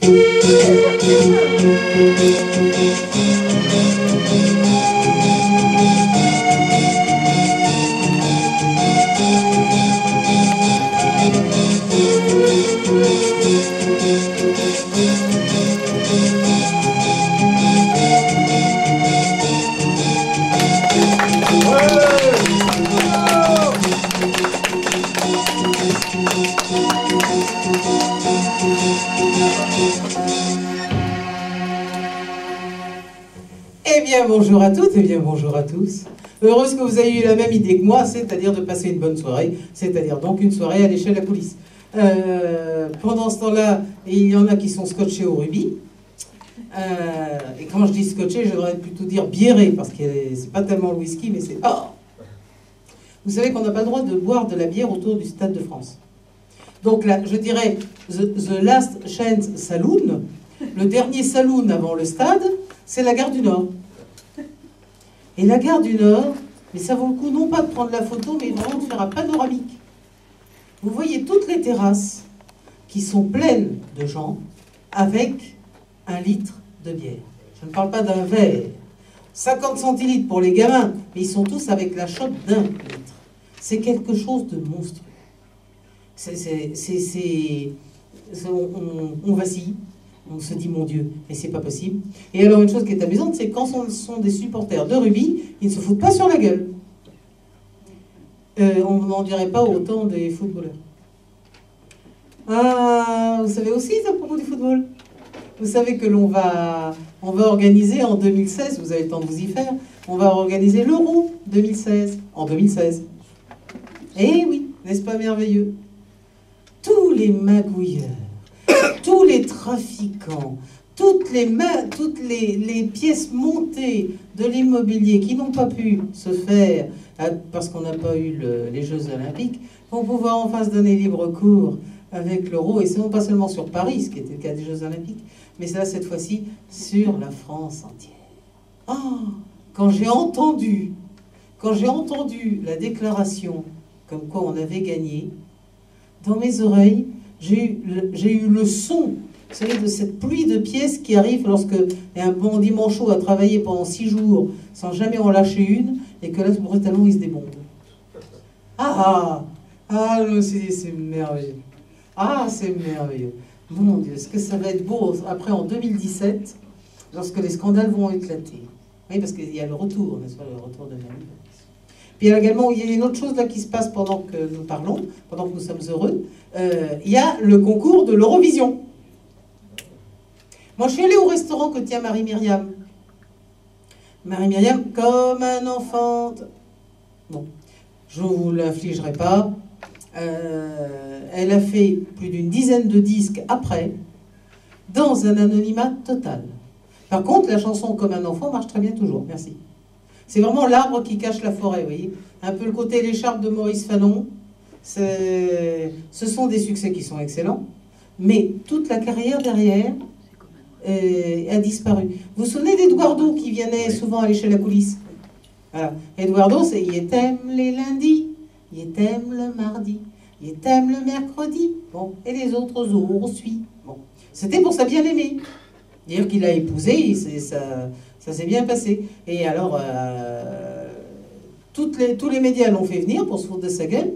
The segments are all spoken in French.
Eh bien bonjour à toutes et bien bonjour à tous. Heureuse que vous ayez eu la même idée que moi, c'est-à-dire de passer une bonne soirée, c'est-à-dire donc une soirée à l'échelle de la coulisse. Pendant ce temps-là, il y en a qui sont scotchés au rubis. Et quand je dis scotché, je devrais plutôt dire biéré, parce que c'est pas tellement le whisky, mais c'est... Oh, vous savez qu'on n'a pas le droit de boire de la bière autour du Stade de France. Donc là, je dirais, the last chance saloon, le dernier saloon avant le stade, c'est la gare du Nord. Et la gare du Nord, mais ça vaut le coup non pas de prendre la photo, mais vraiment de faire un panoramique. Vous voyez toutes les terrasses qui sont pleines de gens avec 1 litre de bière. Je ne parle pas d'un verre. 50 centilitres pour les gamins, mais ils sont tous avec la chope d'1 litre. C'est quelque chose de monstrueux. On vacille. On se dit, mon Dieu, mais c'est pas possible. Et alors, une chose qui est amusante, c'est que quand ce sont des supporters de rugby, ils ne se foutent pas sur la gueule. On n'en dirait pas autant des footballeurs. Ah, vous savez aussi, à propos du football, vous savez que on va organiser en 2016, vous avez le temps de vous y faire, on va organiser l'Euro 2016, en 2016. Eh oui, n'est-ce pas merveilleux? Tous les magouilleurs, tous les trafiquants, toutes les pièces montées de l'immobilier qui n'ont pas pu se faire parce qu'on n'a pas eu les Jeux Olympiques, vont pouvoir enfin se donner libre cours avec l'euro, et c'est pas seulement sur Paris, ce qui était le cas des Jeux Olympiques, mais ça, cette fois-ci, sur la France entière. Oh, quand j'ai entendu la déclaration comme quoi on avait gagné, dans mes oreilles, j'ai eu le son, vous savez, de cette pluie de pièces qui arrive lorsque un bon dimanche chaud a travaillé pendant 6 jours sans jamais en lâcher une, et que là, brutalement, il se démonte. C'est merveilleux. Ah, c'est merveilleux. Mon Dieu, est-ce que ça va être beau après en 2017, lorsque les scandales vont éclater. Oui, parce qu'il y a le retour, n'est-ce pas, le retour de Manu. Puis il y a également, il y a une autre chose là qui se passe pendant que nous parlons, pendant que nous sommes heureux. Il y a le concours de l'Eurovision. Moi, je suis allée au restaurant que tient Marie-Myriam. Marie-Myriam, comme un enfant. Bon, je ne vous l'infligerai pas. Elle a fait plus d'une dizaine de disques après, dans un anonymat total. Par contre, la chanson Comme un enfant marche très bien toujours. Merci. C'est vraiment l'arbre qui cache la forêt, vous voyez. Un peu le côté l'écharpe de Maurice Fanon. Ce sont des succès qui sont excellents, mais toute la carrière derrière a disparu. Vous vous souvenez d'Eduardo qui venait souvent à l'échelle de la coulisse? Voilà. Eduardo, c'est « Il t'aime les lundis, il t'aime le mardi, il t'aime le mercredi, bon, et les autres jours aussi. » Bon. C'était pour sa bien-aimée. Dire qu'il a épousé, ça s'est bien passé. Et alors, tous les médias l'ont fait venir pour se foutre de sa gueule.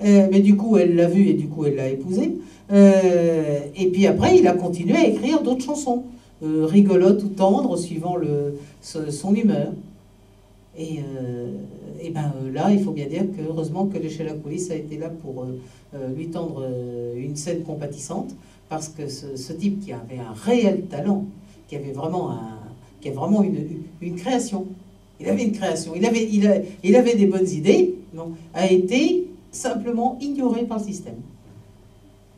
Mais du coup, elle l'a vu et du coup, elle l'a épousé. Et puis après, il a continué à écrire d'autres chansons, rigolotes ou tendres, suivant son humeur. Et ben là, il faut bien dire que heureusement que l'échelle à coulisse a été là pour lui tendre une scène compatissante, parce que ce type qui avait un réel talent, qui avait vraiment une création, il avait une création, il avait des bonnes idées, non, a été simplement ignoré par le système.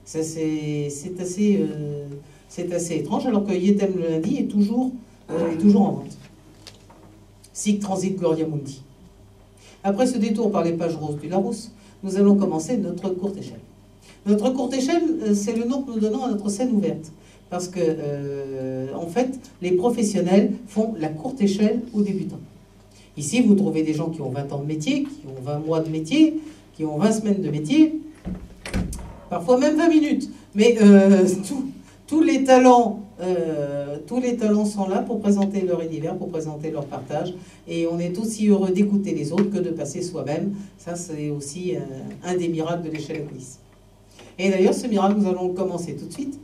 C'est assez étrange, alors que Yetem le lundi est toujours en vente. Sic transit Gloria Mundi. Après ce détour par les pages roses du Larousse, nous allons commencer notre courte échelle. Notre courte échelle, c'est le nom que nous donnons à notre scène ouverte. Parce que, en fait, les professionnels font la courte échelle aux débutants. Ici, vous trouvez des gens qui ont 20 ans de métier, qui ont 20 mois de métier, qui ont 20 semaines de métier, parfois même 20 minutes. Mais tous les talents sont là pour présenter leur univers, pour présenter leur partage. Et on est aussi heureux d'écouter les autres que de passer soi-même. Ça, c'est aussi un des miracles de l'échelle à coulisses. Et d'ailleurs, ce miracle, nous allons le commencer tout de suite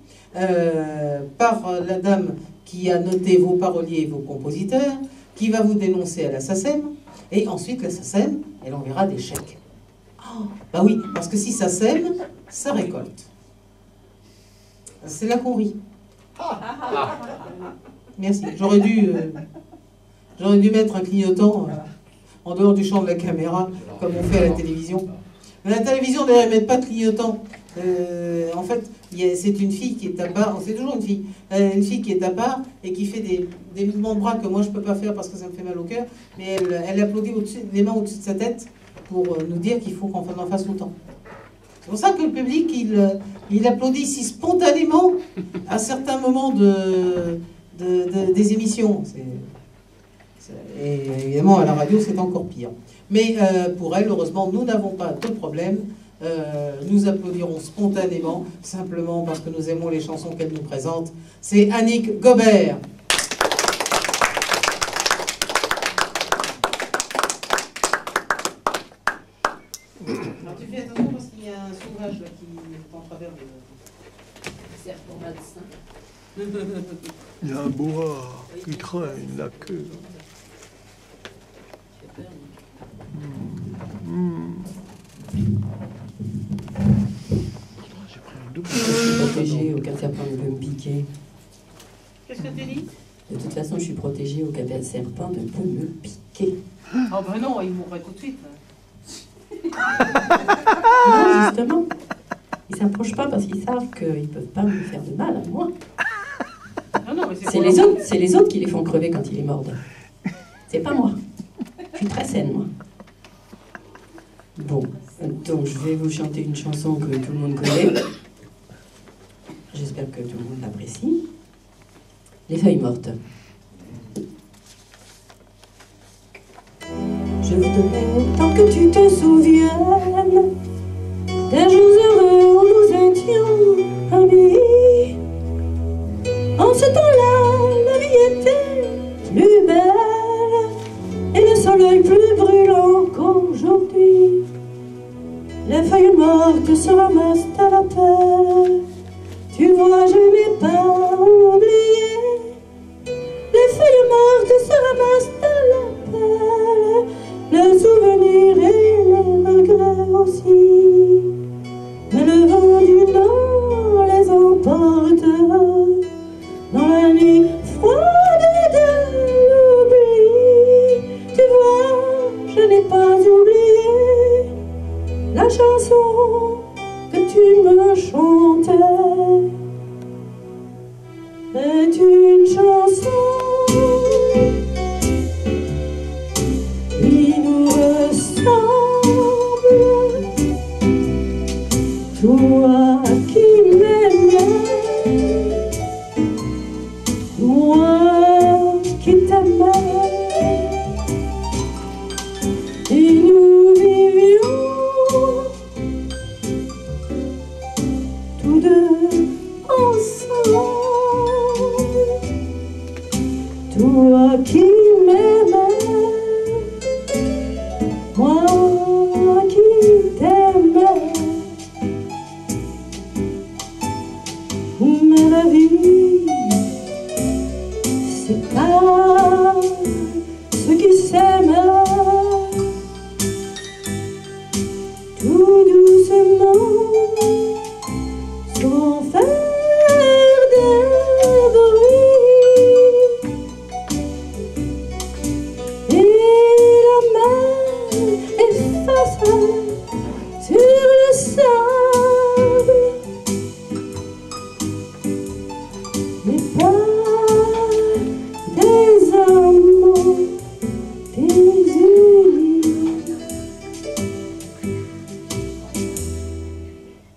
par la dame qui a noté vos paroliers et vos compositeurs, qui va vous dénoncer à la SACEM. Et ensuite, la SACEM, elle enverra des chèques. Oh, bah oui, parce que si ça sème, ça récolte. C'est là qu'on rit. Merci. J'aurais dû mettre un clignotant en dehors du champ de la caméra, comme on fait à la télévision. Mais la télévision, d'ailleurs, ils ne mettent pas de clignotant. En fait, c'est une fille qui est à part, c'est toujours une fille qui est à part et qui fait des mouvements de bras que moi je ne peux pas faire parce que ça me fait mal au cœur, mais elle applaudit les mains au-dessus de sa tête pour nous dire qu'il faut qu'on en fasse autant. C'est pour ça que le public, il applaudit si spontanément à certains moments des émissions. Et évidemment, à la radio, c'est encore pire. Mais pour elle, heureusement, nous n'avons pas de problème. Nous applaudirons spontanément, simplement parce que nous aimons les chansons qu'elle nous présente. C'est Annick Gobert. Alors tu fais attention parce qu'il y a un sauvage là, qui est en travers de serpent malsain. Il y a un boa qui traîne la queue. Protégée, aucun serpent ne peut me piquer. Qu'est-ce que tu dis? De toute façon, je suis protégée, aucun serpent ne peut me piquer. Oh ben non, il mourrait tout de suite. Non, justement. Ils ne s'approchent pas parce qu'ils savent qu'ils ne peuvent pas me faire de mal à moi. Non, mais c'est les autres qui les font crever quand ils les mordent. C'est pas moi. Je suis très saine, moi. Bon, donc je vais vous chanter une chanson que tout le monde connaît. J'espère que tout le monde l'apprécie. Les feuilles mortes. Je voudrais autant que tu te souviennes des jours heureux où nous étions amis. En ce temps-là, la vie était plus belle et le soleil plus brûlant qu'aujourd'hui. Les feuilles mortes se ramassent à la pelle. Tu vois, je n'ai pas oublié. Les feuilles mortes se ramassent à la pelle. Les souvenirs et les regrets aussi. Mais le vent du nord les emportera dans la nuit froide de l'oubli. Tu vois, je n'ai pas oublié la chanson que tu me chantais. C'est une chanson qui nous ressemble. Toi qui m'aimais, moi qui t'aimais, et nous vivions tous deux ensemble. Toi qui m'aimais, moi qui t'aimais. Mais la vie, c'est pas ceux qui s'aiment. Tout doucement, sans faire de bruit. Et la mer efface sur le sable les pas des amants désunis.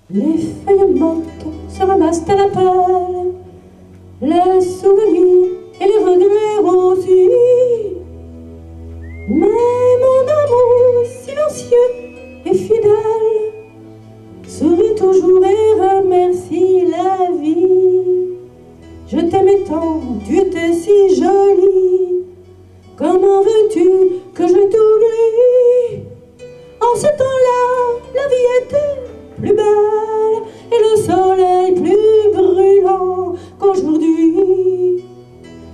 Les feuilles mortes se ramassent à la pelle, les souvenirs et les regrets aussi. Mais mon amour silencieux et fidèle sourit toujours et remercie la vie. tu étais si jolie. Comment veux-tu que je t'oublie? En ce temps-là, la vie était plus belle et le soleil plus brûlant qu'aujourd'hui.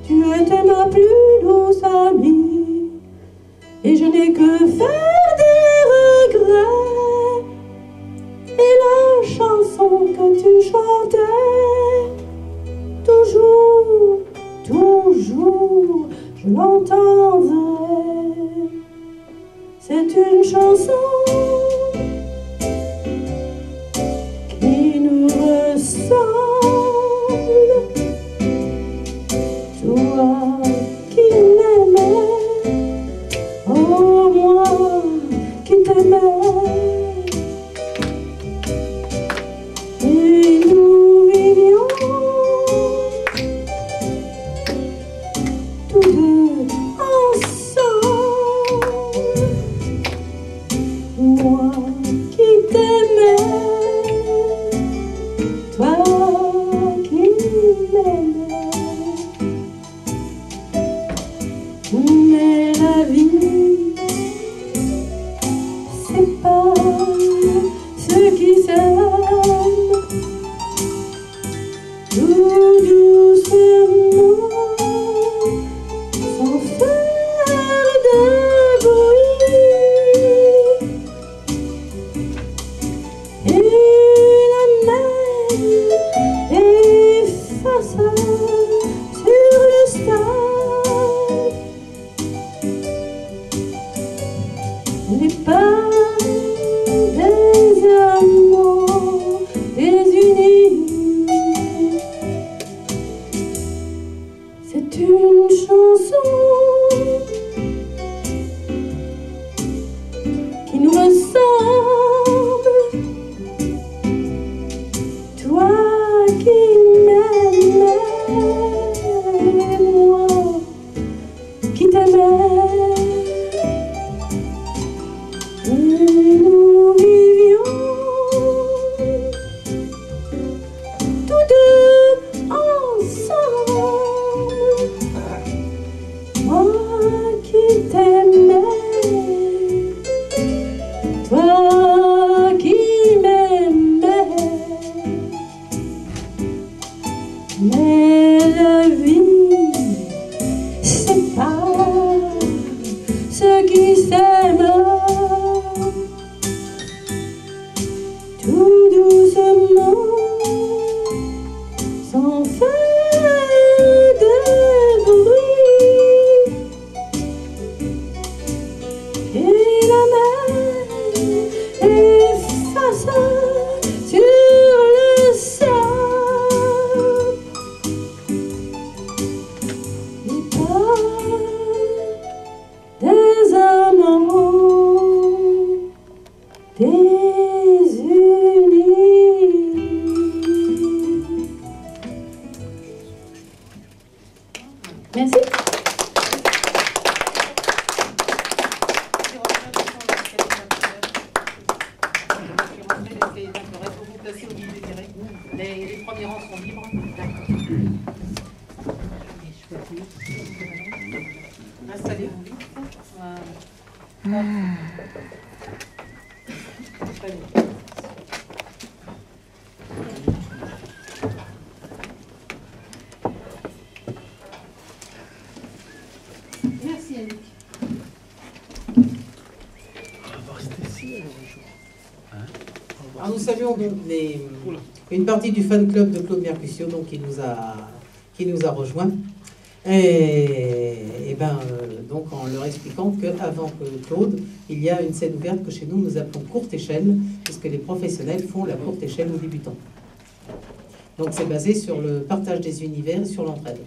Tu étais ma plus douce amie et je n'ai que faire des regrets. Et la chanson que tu chantais, toujours, toujours, je l'entendrai. C'est une chanson qui nous ressemble. Toi qui m'aimais, oh moi qui t'aimais. Et nous vivions tous deux ensemble. Moi qui t'aimais, toi qui m'aimais. Mais la vie sépare ceux qui s'aiment tout doucement, sans faire de bruit. Et la mer effaça sur le stade les pas des amants désunis. C'est une chanson qui nous ressemble. Toi qui m'aimais, moi qui t'aimais. Et nous vivions tous deux ensemble. Moi qui t'aimais, toi qui m'aimais. Mais la vie sépare ceux qui s'aiment tout doucement, sans faire de bruit. Et la mer effaça sur le sable les pas des amants désunis. Merci. Les premiers rangs sont libres. Installez-vous vite. Voilà. Très bien. Merci Yannick. Alors nous saluons donc une partie du fan club de Claude Mercutio donc, qui nous a rejoints. Et donc en leur expliquant qu'avant que Claude, il y a une scène ouverte que chez nous nous appelons courte échelle, puisque les professionnels font la courte échelle aux débutants. Donc c'est basé sur le partage des univers, sur l'entraide.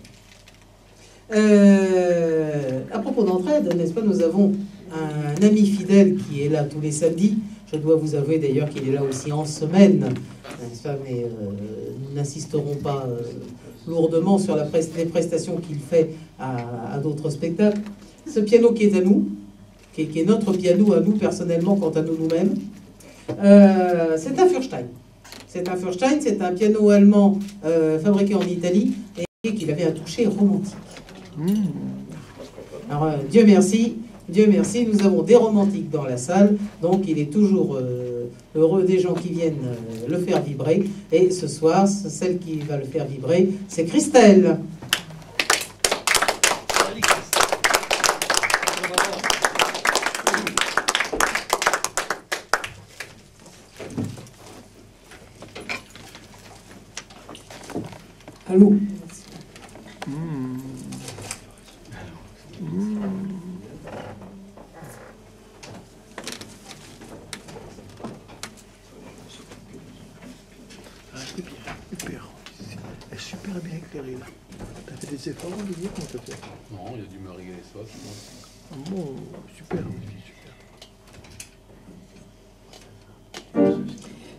À propos d'entraide, n'est-ce pas, nous avons un ami fidèle qui est là tous les samedis. Je dois vous avouer d'ailleurs qu'il est là aussi en semaine, n'est-ce pas, mais nous n'insisterons pas lourdement sur les prestations qu'il fait à d'autres spectacles. Ce piano qui est à nous, qui est notre piano à nous personnellement quant à nous-mêmes, c'est un Fürstein. C'est un Fürstein, c'est un piano allemand fabriqué en Italie. qu'il avait un toucher romantique. Alors, Dieu merci, nous avons des romantiques dans la salle, donc il est toujours heureux des gens qui viennent le faire vibrer. Et ce soir, celle qui va le faire vibrer, c'est Christelle. Allô. Elle est super bien éclairée là. T'as fait des efforts, Olivier? Comment t'as fait? Non, il a dû me régler les sauces. Bon, super, super.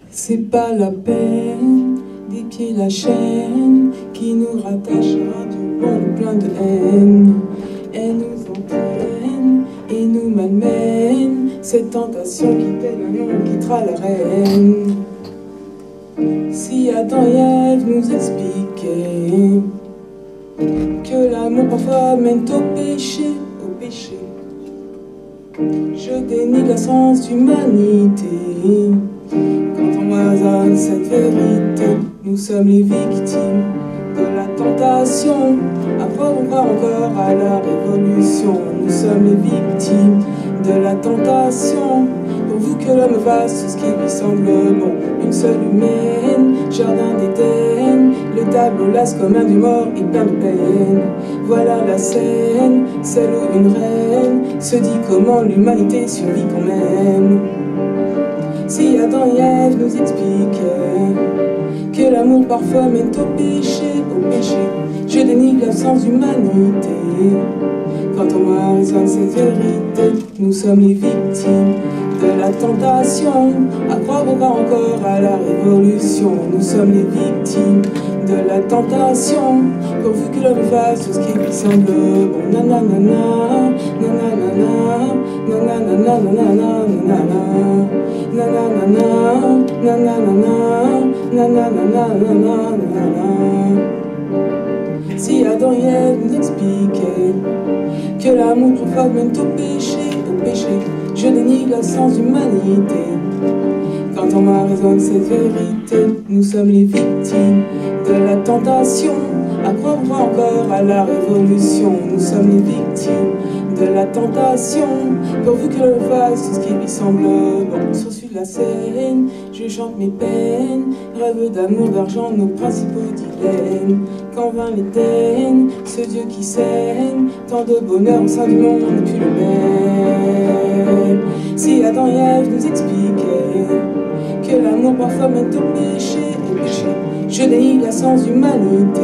C'est pas la peine d'épier la chaîne qui nous rattache à du bon plein de haine. Elle nous entraîne et nous malmène, cette tentation qui tel un lion quittera la reine. Si Adam et Ève nous expliquaient que l'amour parfois mène au péché, je dénie la sens d'humanité. Quand on moisonne cette vérité, nous sommes les victimes de la tentation. Après on croit encore à la révolution. Nous sommes les victimes de la tentation. Pourvu que l'homme fasse ce qui lui semble bon. Une seule humaine, jardin d'Éden. Le tableau lasse comme un du mort et plein de peine. Voilà la scène, celle où une reine se dit comment l'humanité survit quand même. Si Adam et Ève nous expliquaient que l'amour parfois mène au péché, je dénie l'absence d'humanité. Quand on voit résonne cette vérité, nous sommes les victimes de la tentation. À croire ou pas encore à la révolution, nous sommes les victimes de la tentation. Pourvu que l'homme fasse ce qui lui semble bon. Nananana, nananana, nananana, nananana, nananana, nananana, nananana, nananana. Si Adam et Ève nous expliquaient que l'amour profane mène au péché, je dénie la sens d'humanité. Quand on m'a raisonne cette vérité, nous sommes les victimes de la tentation. À croire encore à la révolution, nous sommes les victimes de la tentation. Pourvu que l'on fasse tout ce qui lui semble bon. Sur de la scène, je chante mes peines, rêve d'amour, d'argent, nos principaux dilemmes. Quand vint l'Éden, ce Dieu qui saigne, tant de bonheur au sein du monde n'est plus le même. Si Adam et Ève nous expliquaient que l'amour parfois mène au péché, je dénie la sens d'humanité.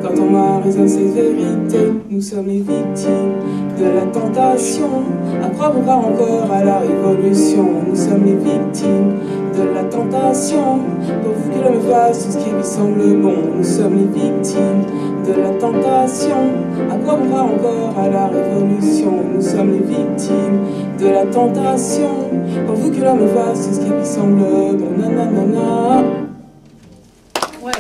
Quand on m'a raison cette vérité, nous sommes les victimes de la tentation. À croire ou pas encore à la révolution, nous sommes les victimes de la tentation. Pourvu que l'homme fasse tout ce qui lui semble bon, nous sommes les victimes de la tentation. À croire ou pas encore à la révolution, nous sommes les victimes de la tentation. Pourvu que l'homme fasse tout ce qui lui semble bon. Nanana. Ouais.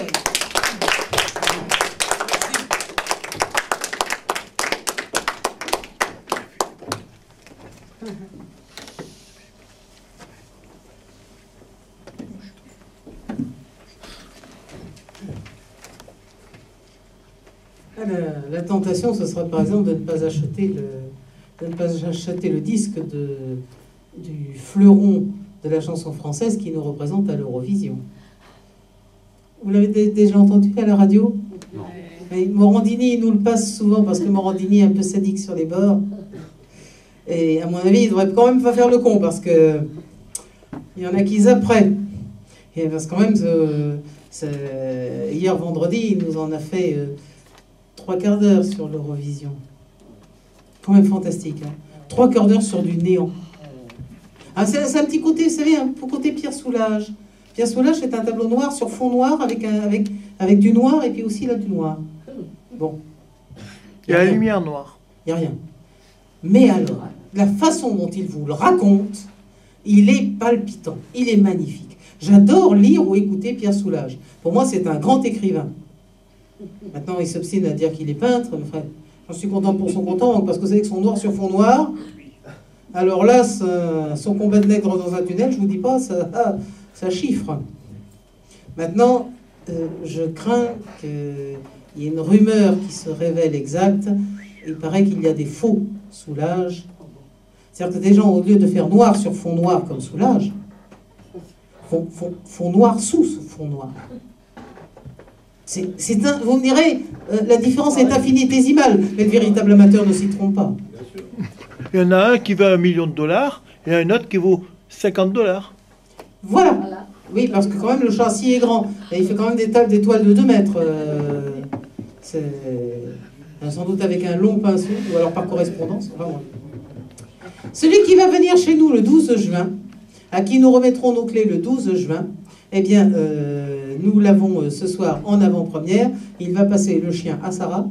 La tentation, ce sera par exemple de ne pas acheter le disque du fleuron de la chanson française qui nous représente à l'Eurovision. Vous l'avez déjà entendu à la radio? Non. Mais Morandini, il nous le passe souvent parce que Morandini est un peu sadique sur les bords. Et à mon avis, il devrait quand même pas faire le con parce que il y en a qui zaperaient. Et parce que quand même, hier vendredi, il nous en a fait 3/4 d'heure sur l'Eurovision. Quand même fantastique. Hein. 3/4 d'heure sur du néant. Ah, c'est un petit côté, vous savez, un côté Pierre Soulages. Pierre Soulages, c'est un tableau noir sur fond noir avec du noir et puis aussi là du noir. Bon. Il y a la lumière noire. Il n'y a rien. Mais alors, la façon dont il vous le raconte, il est palpitant, il est magnifique. J'adore lire ou écouter Pierre Soulages. Pour moi, c'est un grand écrivain. Maintenant, il s'obstine à dire qu'il est peintre. Enfin, j'en suis content pour son content, parce que vous savez que son noir sur fond noir, alors là, son combat de nègre dans un tunnel, je vous dis pas, ça chiffre. Maintenant, je crains qu'il y ait une rumeur qui se révèle exacte. Il paraît qu'il y a des faux Soulages. C'est-à-dire que des gens, au lieu de faire noir sur fond noir comme Soulages, font noir sous ce fond noir. Vous me direz, la différence est infinitésimale, mais le véritable amateur ne s'y trompe pas. Il y en a un qui vaut $1 million et un autre qui vaut $50. Voilà. Oui, parce que quand même le châssis est grand. Et il fait quand même des toiles de 2 mètres. Sans doute avec un long pinceau, ou alors par correspondance. Enfin, ouais. Celui qui va venir chez nous le 12 juin, à qui nous remettrons nos clés le 12 juin, eh bien, nous l'avons ce soir en avant-première. Il va passer le chien à Sarah.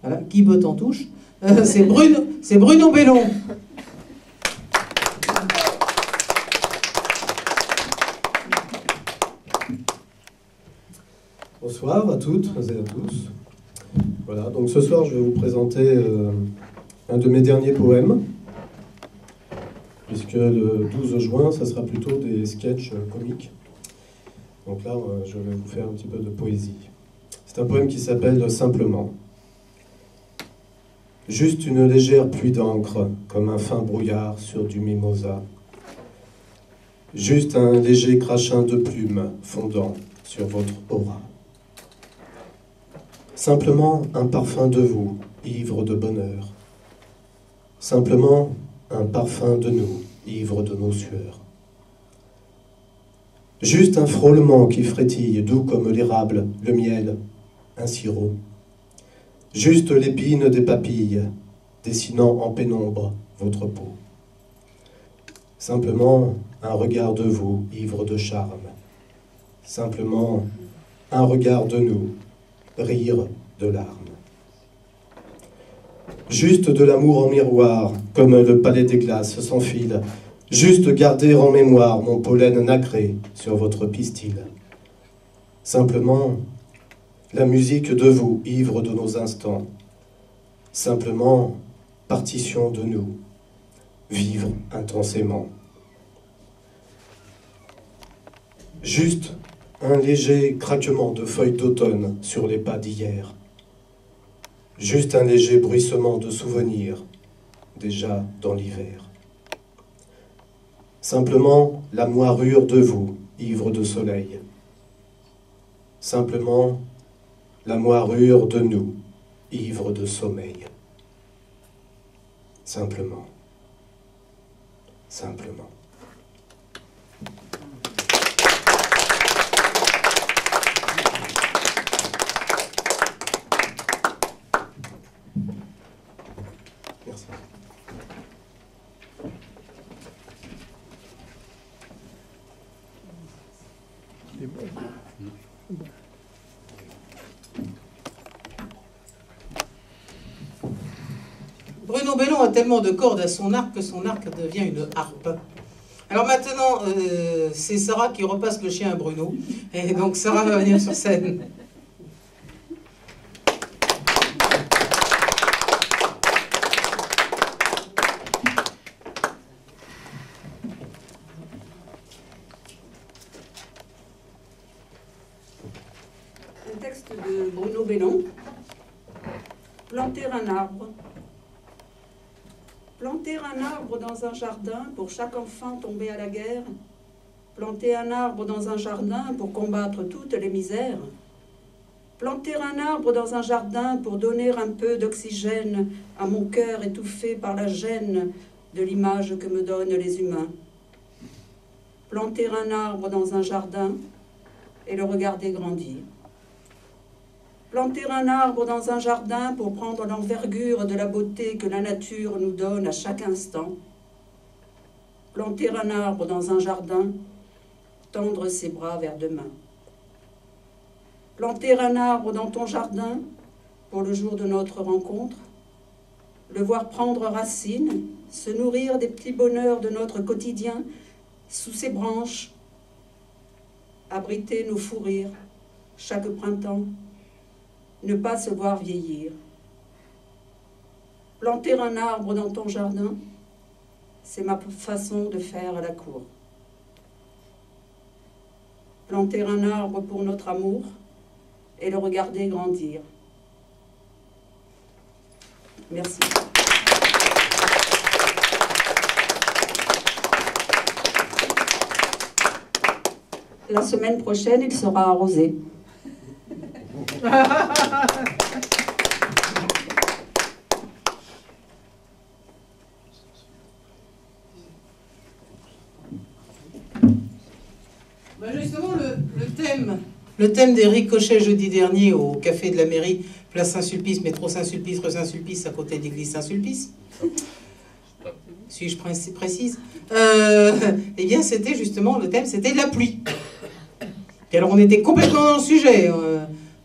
Voilà, qui botte en touche. C'est Bruno Bellon. Bonsoir à toutes et à tous. Voilà, donc ce soir je vais vous présenter un de mes derniers poèmes, puisque le 12 juin, ça sera plutôt des sketchs comiques. Donc là, je vais vous faire un petit peu de poésie. C'est un poème qui s'appelle « Simplement ». Juste une légère pluie d'encre, comme un fin brouillard sur du mimosa. Juste un léger crachin de plumes fondant sur votre aura. Simplement un parfum de vous, ivre de bonheur. Simplement un parfum de nous, ivre de nos sueurs. Juste un frôlement qui frétille, doux comme l'érable, le miel, un sirop. Juste l'épine des papilles, dessinant en pénombre votre peau. Simplement un regard de vous, ivre de charme. Simplement un regard de nous, rire de larmes. Juste de l'amour en miroir, comme le palais des glaces sans fil. Juste garder en mémoire mon pollen nacré sur votre pistil. Simplement la musique de vous, ivre de nos instants. Simplement partition de nous, vivre intensément. Juste un léger craquement de feuilles d'automne sur les pas d'hier. Juste un léger bruissement de souvenirs, déjà dans l'hiver. Simplement la moirure de vous, ivre de soleil. Simplement la moirure de nous, ivre de sommeil. Simplement. Simplement. Merci. C'est bon. Bruno Bellon a tellement de cordes à son arc que son arc devient une harpe. Alors maintenant, c'est Sarah qui repasse le chien à Bruno. Et donc Sarah va venir sur scène. Un texte de Bruno Bellon. Planter un arbre. Planter un arbre dans un jardin pour chaque enfant tombé à la guerre. Planter un arbre dans un jardin pour combattre toutes les misères. Planter un arbre dans un jardin pour donner un peu d'oxygène à mon cœur étouffé par la gêne de l'image que me donnent les humains. Planter un arbre dans un jardin et le regarder grandir. Planter un arbre dans un jardin pour prendre l'envergure de la beauté que la nature nous donne à chaque instant. Planter un arbre dans un jardin, tendre ses bras vers demain. Planter un arbre dans ton jardin pour le jour de notre rencontre, le voir prendre racine, se nourrir des petits bonheurs de notre quotidien sous ses branches, abriter nos fous rires chaque printemps. ne pas se voir vieillir. Planter un arbre dans ton jardin, c'est ma façon de faire à la cour. Planter un arbre pour notre amour et le regarder grandir. Merci. La semaine prochaine, il sera arrosé. Justement, le thème des ricochets jeudi dernier au café de la mairie, place Saint-Sulpice, métro Saint-Sulpice, rue Saint-Sulpice, à côté de l'église Saint-Sulpice. Suis-je précise? Eh bien, c'était justement, le thème, c'était la pluie. Et alors, on était complètement dans le sujet.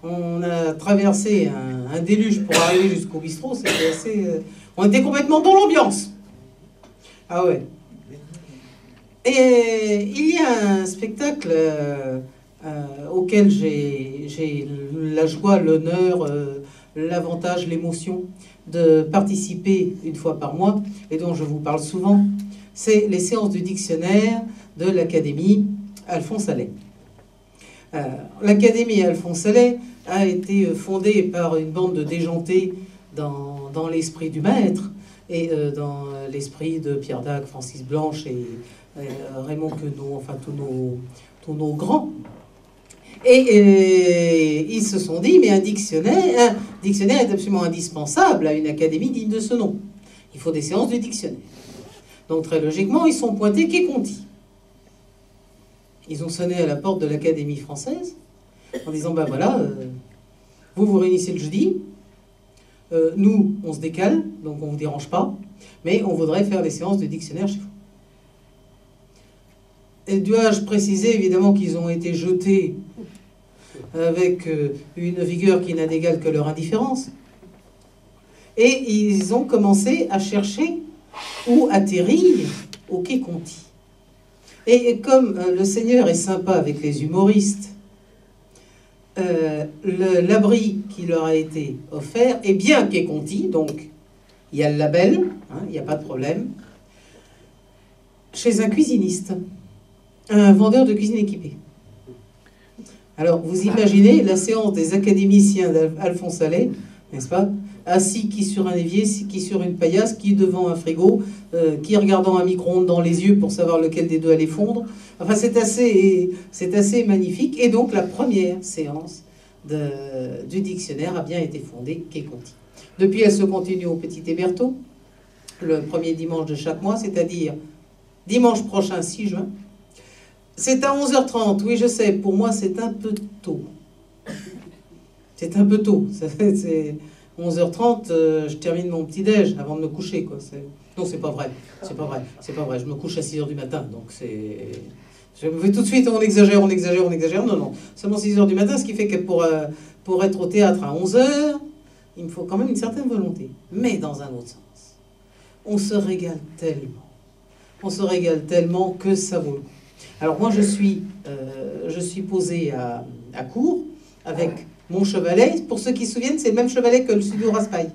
On a traversé un déluge pour arriver jusqu'au bistrot. C'était assez... on était complètement dans l'ambiance. Ah ouais. Et il y a un spectacle auquel j'ai la joie, l'honneur, l'avantage, l'émotion de participer une fois par mois, et dont je vous parle souvent, c'est les séances du dictionnaire de l'Académie Alphonse Allais. L'Académie Alphonse Allais a été fondée par une bande de déjantés dans l'esprit du maître, et dans l'esprit de Pierre Dac, Francis Blanche et Raymond Queneau, enfin tous nos grands. Et ils se sont dit, mais un dictionnaire est absolument indispensable à une académie digne de ce nom. Il faut des séances de dictionnaire. Donc très logiquement, ils sont pointés Quai Conti. Ils ont sonné à la porte de l'Académie française en disant, ben voilà, vous réunissez le jeudi, nous, on se décale, donc on ne vous dérange pas, mais on voudrait faire des séances de dictionnaire chez vous. Et dois-je préciser évidemment qu'ils ont été jetés avec une vigueur qui n'a d'égal que leur indifférence. Et ils ont commencé à chercher où atterrir au Quai Conti. Et comme le Seigneur est sympa avec les humoristes, l'abri qui leur a été offert est bien Quai Conti, donc il y a le label, hein, il n'y a pas de problème, chez un cuisiniste. Un vendeur de cuisine équipée. Alors, vous imaginez la séance des académiciens d'Alphonse Allais, n'est-ce pas? Assis qui sur un évier, qui sur une paillasse, qui devant un frigo, qui regardant un micro-ondes dans les yeux pour savoir lequel des deux allait fondre. Enfin, c'est assez magnifique. Et donc, la première séance du dictionnaire a bien été fondée Quai Conti. Depuis, elle se continue au Petit Hébertot, le premier dimanche de chaque mois, c'est-à-dire dimanche prochain, 6 juin. C'est à 11h30, oui je sais, pour moi c'est un peu tôt. C'est un peu tôt. C'est 11h30, je termine mon petit-déj avant de me coucher, quoi. Non, c'est pas vrai. C'est pas vrai. C'est pas vrai. Je me couche à 6h du matin, donc c'est... Je me fais tout de suite, on exagère. Non. Seulement 6h du matin, ce qui fait que pour être au théâtre à 11h, il me faut quand même une certaine volonté. Mais dans un autre sens, on se régale tellement. On se régale tellement que ça vaut le coup. Alors moi, je suis posé à Cours avec mon chevalet. Pour ceux qui se souviennent, c'est le même chevalet que le studio Raspail.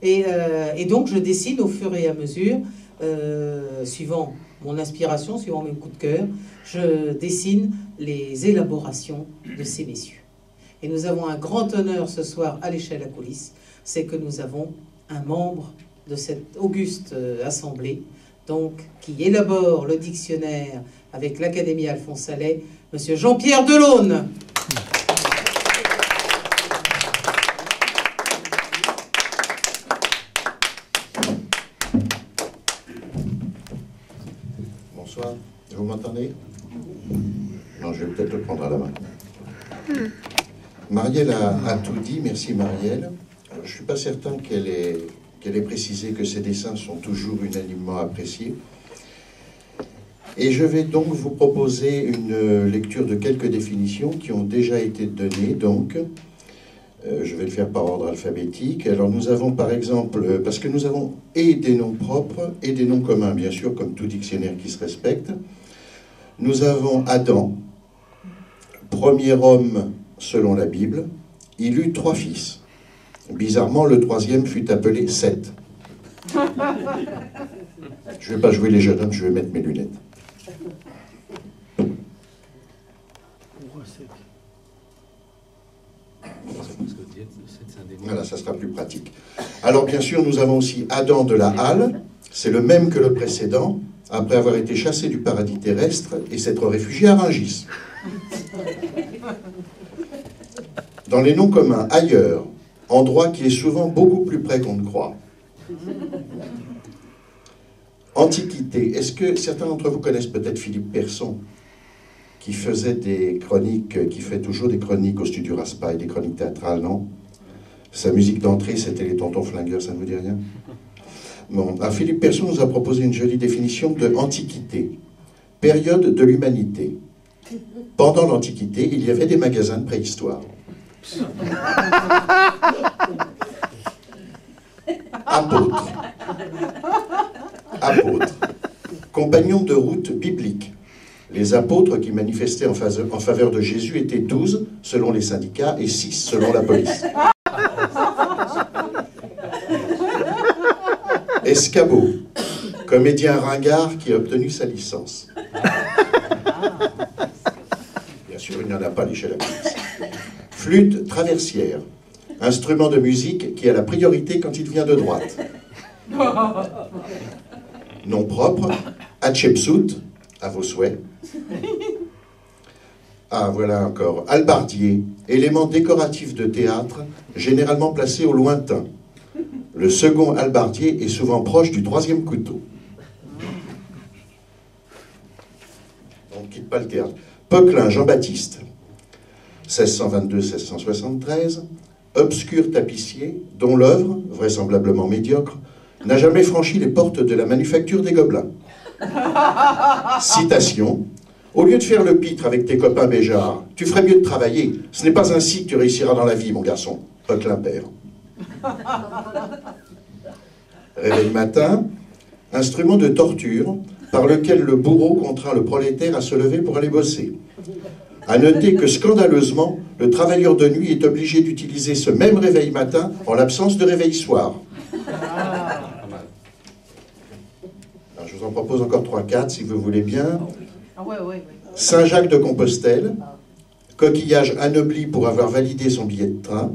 Et donc, je dessine au fur et à mesure, suivant mon inspiration, suivant mes coups de cœur, je dessine les élaborations de ces messieurs. Et nous avons un grand honneur ce soir à l'échelle à coulisses, c'est que nous avons un membre de cette auguste assemblée, donc, qui élabore le dictionnaire avec l'Académie Alphonse Allais, monsieur Jean-Pierre Delaune. Bonsoir, vous m'entendez? Non, je vais peut-être le prendre à la main. Marielle a tout dit, merci Marielle. Je ne suis pas certain qu'elle ait précisé que ses dessins sont toujours unanimement appréciés. Et je vais donc vous proposer une lecture de quelques définitions qui ont déjà été données. Donc, je vais le faire par ordre alphabétique. Alors nous avons par exemple, parce que nous avons et des noms propres et des noms communs, bien sûr, comme tout dictionnaire qui se respecte. Nous avons Adam, premier homme selon la Bible, Il eut 3 fils. Bizarrement, le 3e fut appelé Seth. Je ne vais pas jouer les jeunes hommes, je vais mettre mes lunettes. Voilà, ça sera plus pratique. Alors bien sûr, nous avons aussi Adam de la Halle, c'est le même que le précédent, après avoir été chassé du paradis terrestre et s'être réfugié à Rungis. Dans les noms communs, ailleurs, endroit qui est souvent beaucoup plus près qu'on ne croit. Antiquité, est-ce que certains d'entre vous connaissent peut-être Philippe Persson, qui faisait des chroniques, qui fait toujours des chroniques au studio Raspail, des chroniques théâtrales, non? Sa musique d'entrée, c'était les Tontons Flingueurs, ça ne vous dit rien? Bon, alors Philippe Persson nous a proposé une jolie définition de Antiquité, période de l'humanité. Pendant l'Antiquité, il y avait des magasins de préhistoire. Apôtres. Apôtres. Compagnons de route biblique. Les apôtres qui manifestaient en faveur de Jésus étaient 12 selon les syndicats et 6 selon la police. Escabeau, comédien ringard qui a obtenu sa licence. Bien sûr, il n'y en a pas à l'échelle de la police. Flûte traversière, instrument de musique qui a la priorité quand il vient de droite. Nom propre, Hatshepsut, à vos souhaits. Ah, voilà encore. Albardier, élément décoratif de théâtre, généralement placé au lointain. Le second albardier est souvent proche du 3e couteau. On ne quitte pas le théâtre. Poquelin Jean-Baptiste, 1622-1673, obscur tapissier, dont l'œuvre, vraisemblablement médiocre, n'a jamais franchi les portes de la manufacture des Gobelins. Citation. Au lieu de faire le pitre avec tes copains Béjart, tu ferais mieux de travailler. Ce n'est pas ainsi que tu réussiras dans la vie, mon garçon. Poquelin père. Réveil matin, instrument de torture par lequel le bourreau contraint le prolétaire à se lever pour aller bosser. À noter que, scandaleusement, le travailleur de nuit est obligé d'utiliser ce même réveil matin en l'absence de réveil soir. Alors, je vous en propose encore 3-4 si vous voulez bien. Saint-Jacques de Compostelle, coquillage anobli pour avoir validé son billet de train.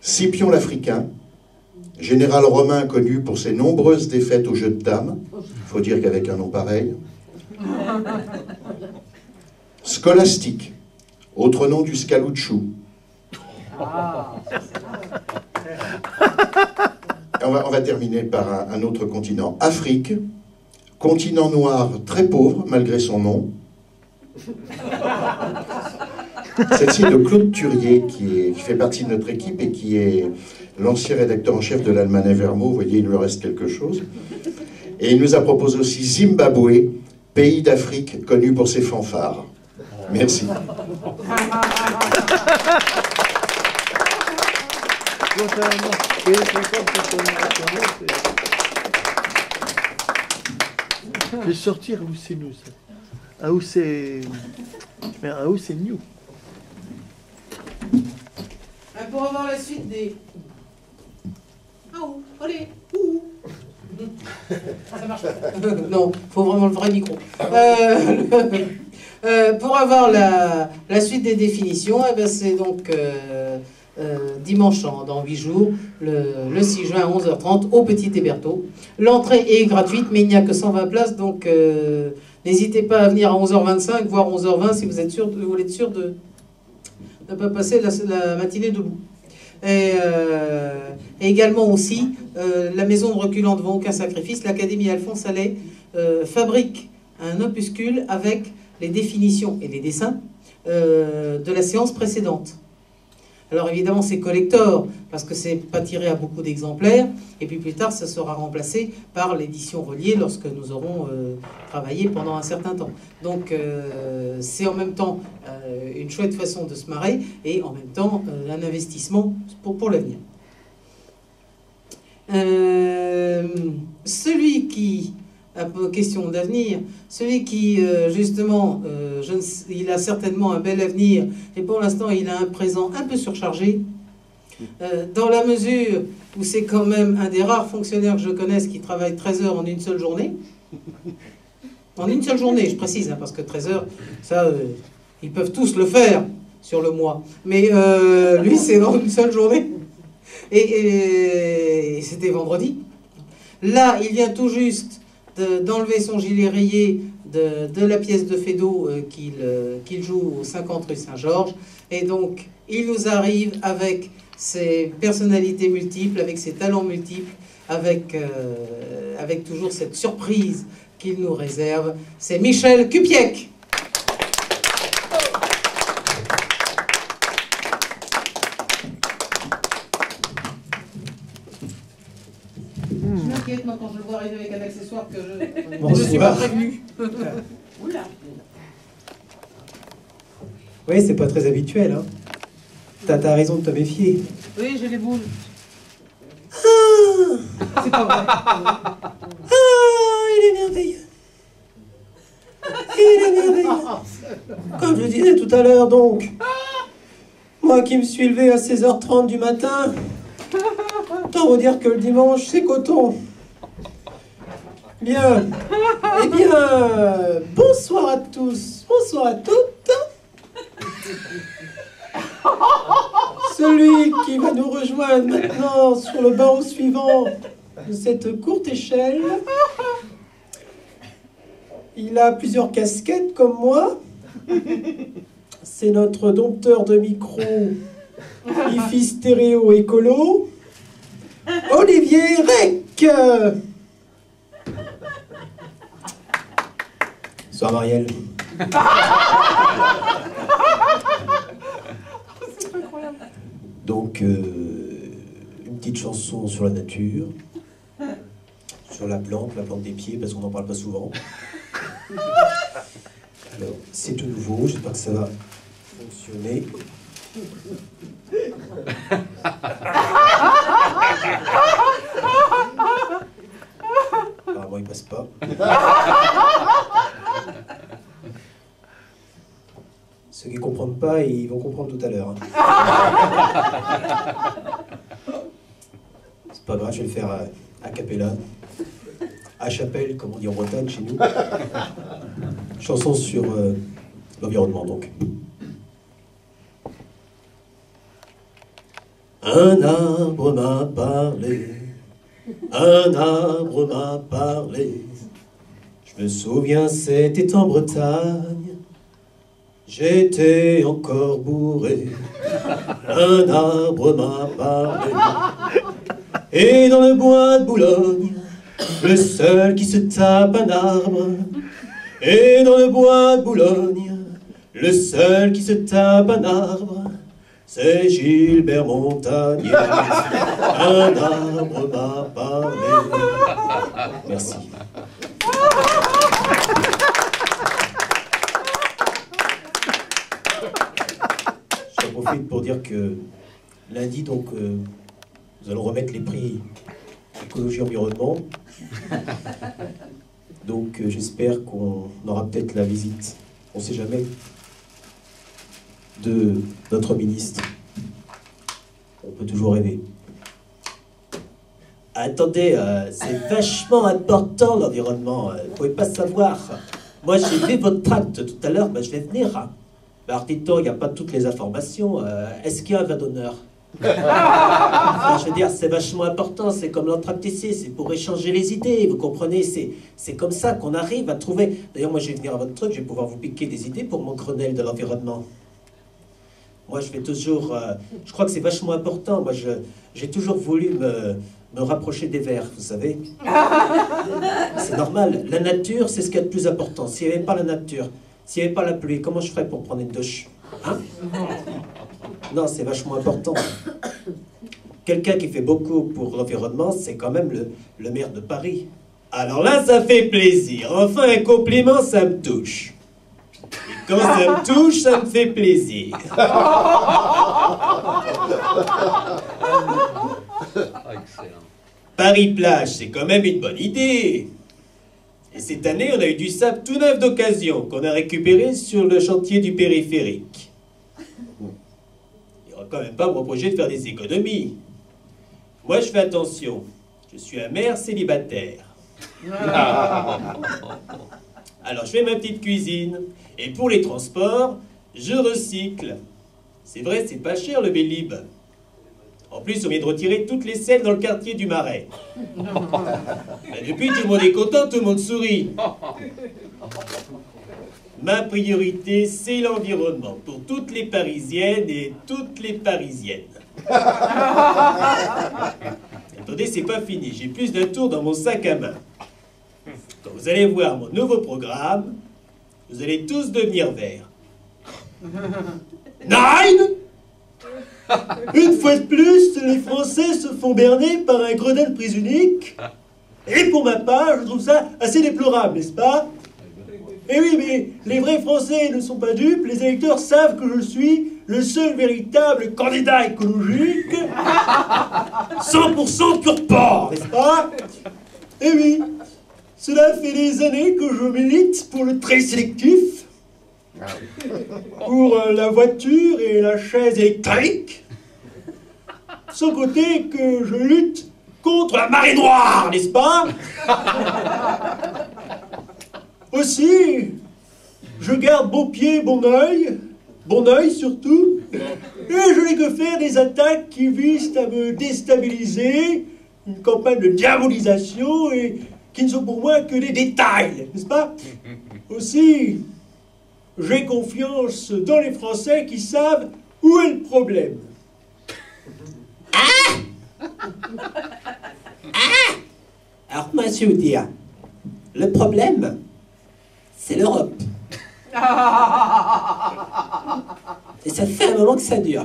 Scipion l'Africain, général romain connu pour ses nombreuses défaites au jeu de dames, il faut dire qu'avec un nom pareil. Scolastique, autre nom du scalouchou. On va terminer par un autre continent. Afrique, continent noir très pauvre malgré son nom. Celle-ci est de Claude Turier, qui fait partie de notre équipe et qui est l'ancien rédacteur en chef de l'Almanach Vermo. Vous voyez, il lui reste quelque chose. Et il nous a proposé aussi Zimbabwe, pays d'Afrique connu pour ses fanfares. Merci. Je vais sortir où c'est nous, ça. Ah, où c'est... Mais ah, où c'est nous. Pour avoir la suite des... Ah où, allez, où. Ça marche pas. Non, il faut vraiment le vrai micro. Pour avoir la suite des définitions, eh ben c'est donc dimanche dans 8 jours, le 6 juin à 11h30 au Petit Hébertot. L'entrée est gratuite, mais il n'y a que 120 places, donc n'hésitez pas à venir à 11h25, voire 11h20 si vous voulez être sûr de ne pas passer la matinée debout. Et également aussi, la maison de reculant devant aucun sacrifice, l'Académie Alphonse Allais fabrique un opuscule avec les définitions et les dessins de la séance précédente. Alors évidemment c'est collector, parce que c'est pas tiré à beaucoup d'exemplaires, et puis plus tard ça sera remplacé par l'édition reliée lorsque nous aurons travaillé pendant un certain temps. Donc c'est en même temps une chouette façon de se marrer, et en même temps un investissement pour l'avenir. Celui qui question d'avenir, celui qui, justement, il a certainement un bel avenir, et pour l'instant, il a un présent un peu surchargé, dans la mesure où c'est quand même un des rares fonctionnaires que je connaisse qui travaille 13 heures en une seule journée. En une seule journée, je précise, hein, parce que 13 heures, ça, ils peuvent tous le faire sur le mois. Mais lui, c'est dans une seule journée. Et c'était vendredi. Là, il vient tout juste d'enlever son gilet rayé de la pièce de Feydeau qu'il joue au 50 rue Saint-Georges. Et donc, il nous arrive avec ses personnalités multiples, avec ses talents multiples, avec toujours cette surprise qu'il nous réserve. C'est Michel Cupiec. Je m'inquiète, moi, quand je le vois arriver avec un accessoire que je ne suis pas prévenu. Oula. Oui, c'est pas très habituel, hein. T'as raison de te méfier. Oui, j'ai les boules. Ah, c'est pas vrai. Ah, il est merveilleux. Il est merveilleux. Comme je disais tout à l'heure, donc, moi qui me suis levé à 16h30 du matin, autant vous dire que le dimanche, c'est coton. Bien. Eh bien, bonsoir à tous, bonsoir à toutes. Celui qui va nous rejoindre maintenant sur le barreau suivant de cette courte échelle, il a plusieurs casquettes comme moi. C'est notre dompteur de micro, hi-fi stéréo écolo, Olivier Rec. Bonsoir Marielle. Donc, une petite chanson sur la nature, sur la plante des pieds, parce qu'on n'en parle pas souvent. Alors, c'est tout nouveau, j'espère que ça va fonctionner. Apparemment, il passe pas. Ceux qui ne comprennent pas, ils vont comprendre tout à l'heure. C'est pas grave, je vais le faire a cappella. À chapelle, comme on dit en Bretagne chez nous. Chanson sur l'environnement, donc. Un arbre m'a parlé, un arbre m'a parlé. Je me souviens, c'était en Bretagne. J'étais encore bourré, un arbre m'a parlé. Et dans le bois de Boulogne, le seul qui se tape un arbre. Et dans le bois de Boulogne, le seul qui se tape un arbre, c'est Gilbert Montagnier. Un arbre m'a parlé. Merci. J'en profite pour dire que lundi, donc, nous allons remettre les prix écologie-environnement. Donc, j'espère qu'on aura peut-être la visite, on ne sait jamais, de notre ministre. On peut toujours rêver. Attendez, c'est vachement important l'environnement, vous ne pouvez pas savoir. Moi j'ai vu votre tract tout à l'heure, je vais venir. Hein. Alors dites-donc, il n'y a pas toutes les informations. Est-ce qu'il y a un vin d'honneur? Enfin, je veux dire, c'est vachement important, c'est comme l'entracte ici, c'est pour échanger les idées, vous comprenez, c'est comme ça qu'on arrive à trouver. D'ailleurs, moi je vais venir à votre truc, je vais pouvoir vous piquer des idées pour mon Grenelle de l'environnement. Moi je vais toujours, je crois que c'est vachement important, moi j'ai toujours voulu me rapprocher des vers, vous savez. C'est normal, la nature c'est ce qu'il y a de plus important. S'il n'y avait pas la nature, s'il n'y avait pas la pluie, comment je ferais pour prendre une douche, hein? Non, c'est vachement important. Quelqu'un qui fait beaucoup pour l'environnement, c'est quand même le maire de Paris. Alors là, ça fait plaisir. Enfin, un compliment, ça me touche. Et quand ça me touche, ça me fait plaisir. Excellent. Paris-Plage, c'est quand même une bonne idée. Et cette année, on a eu du sable tout neuf d'occasion qu'on a récupéré sur le chantier du périphérique. Il ne va quand même pas me reprocher de faire des économies. Moi, je fais attention. Je suis un maire célibataire. Alors, je fais ma petite cuisine. Et pour les transports, je recycle. C'est vrai, c'est pas cher le Vélib. En plus, on vient de retirer toutes les selles dans le quartier du Marais. Ben, depuis, tout le monde est content, tout le monde sourit. Ma priorité, c'est l'environnement pour toutes les Parisiennes et toutes les Parisiennes. Attendez, c'est pas fini. J'ai plus d'un tour dans mon sac à main. Quand vous allez voir mon nouveau programme, vous allez tous devenir verts. Nine! Une fois de plus, les Français se font berner par un gredin de prise unique. Et pour ma part, je trouve ça assez déplorable, n'est-ce pas? Eh oui, mais les vrais Français ne sont pas dupes. Les électeurs savent que je suis le seul véritable candidat écologique. 100% pur porc, n'est-ce pas? Eh oui, cela fait des années que je milite pour le tri sélectif, pour la voiture et la chaise électrique, sans compter que je lutte contre la marée noire, n'est-ce pas? Aussi, je garde bon pied, bon œil surtout, et je n'ai que faire des attaques qui visent à me déstabiliser, une campagne de diabolisation et qui ne sont pour moi que des détails, n'est-ce pas? Aussi, j'ai confiance dans les Français qui savent où est le problème. Alors, moi, je vais vous dire, le problème, c'est l'Europe. Et ça fait un moment que ça dure.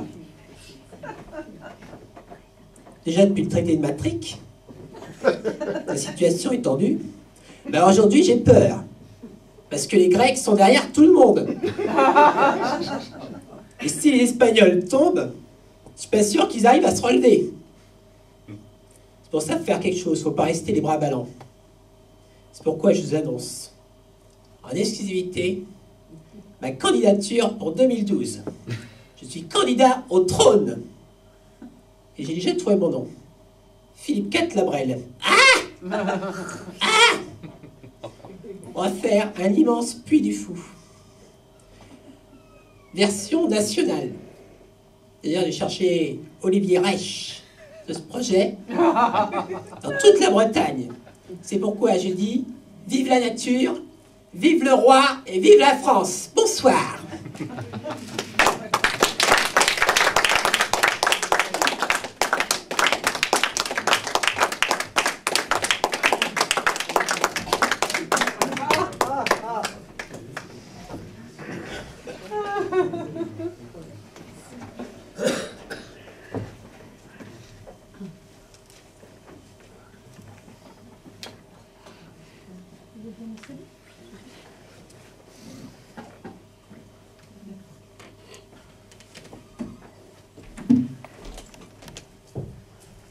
Déjà depuis le traité de Maastricht, la situation est tendue. Mais aujourd'hui, j'ai peur. Parce que les Grecs sont derrière tout le monde. Et si les Espagnols tombent, je suis pas sûr qu'ils arrivent à se relever. C'est pour ça qu'il faut faire quelque chose, il ne faut pas rester les bras ballants. C'est pourquoi je vous annonce, en exclusivité, ma candidature pour 2012. Je suis candidat au trône. Et j'ai déjà trouvé mon nom. Philippe IV Labrelle. On va faire un immense puits du fou. Version nationale. C'est-à-dire j'ai cherché Olivier Reich de ce projet dans toute la Bretagne. C'est pourquoi je dis vive la nature, vive le roi et vive la France. Bonsoir.